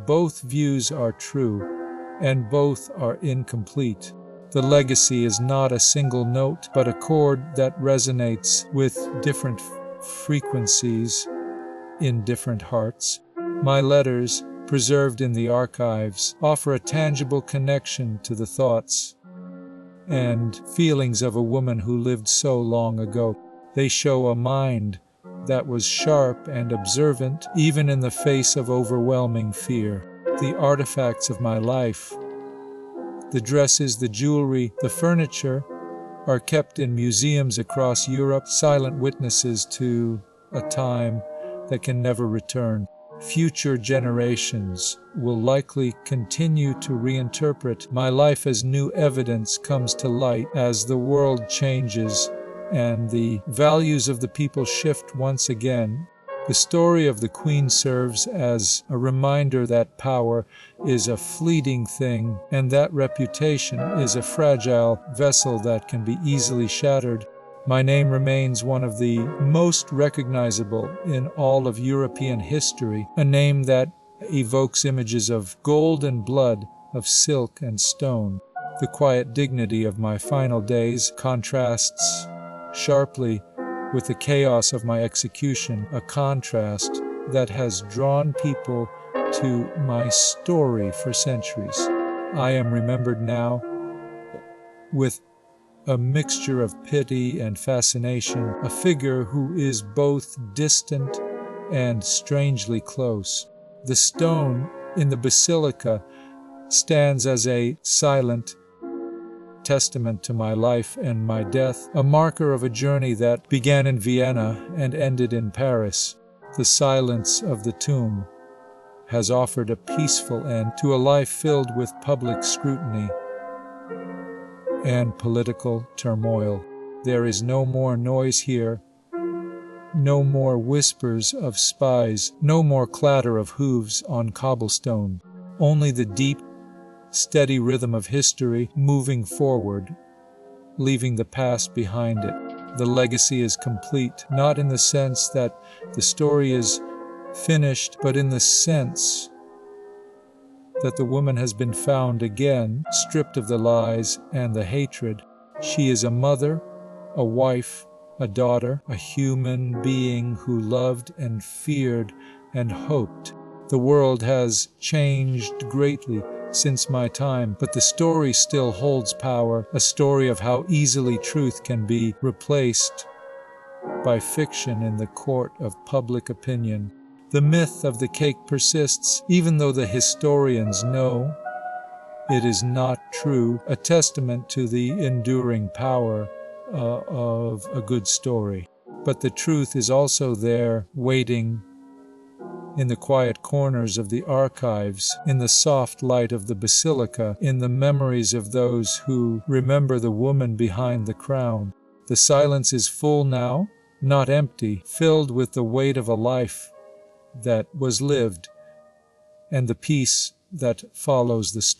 Both views are true, and both are incomplete. The legacy is not a single note, but a chord that resonates with different frequencies in different hearts. My letters, preserved in the archives, offer a tangible connection to the thoughts and feelings of a woman who lived so long ago. They show a mind that was sharp and observant, even in the face of overwhelming fear. The artifacts of my life, the dresses, the jewelry, the furniture, are kept in museums across Europe, silent witnesses to a time that can never return. Future generations will likely continue to reinterpret my life as new evidence comes to light, as the world changes and the values of the people shift once again. The story of the Queen serves as a reminder that power is a fleeting thing, and that reputation is a fragile vessel that can be easily shattered. My name remains one of the most recognizable in all of European history, a name that evokes images of gold and blood, of silk and stone. The quiet dignity of my final days contrasts sharply with the chaos of my execution, a contrast that has drawn people to my story for centuries. I am remembered now with a mixture of pity and fascination, a figure who is both distant and strangely close. The stone in the basilica stands as a silent testament to my life and my death, a marker of a journey that began in Vienna and ended in Paris. The silence of the tomb has offered a peaceful end to a life filled with public scrutiny and political turmoil. There is no more noise here, no more whispers of spies, no more clatter of hooves on cobblestone, only the deep, steady rhythm of history moving forward, leaving the past behind it. The legacy is complete, not in the sense that the story is finished, but in the sense that the woman has been found again, stripped of the lies and the hatred. She is a mother, a wife, a daughter, a human being who loved and feared and hoped. The world has changed greatly since my time, but the story still holds power, a story of how easily truth can be replaced by fiction in the court of public opinion. The myth of the cake persists, even though the historians know it is not true, a testament to the enduring power of a good story. But the truth is also there, waiting in the quiet corners of the archives, in the soft light of the basilica, in the memories of those who remember the woman behind the crown. The silence is full now, not empty, filled with the weight of a life that was lived and the peace that follows the storm.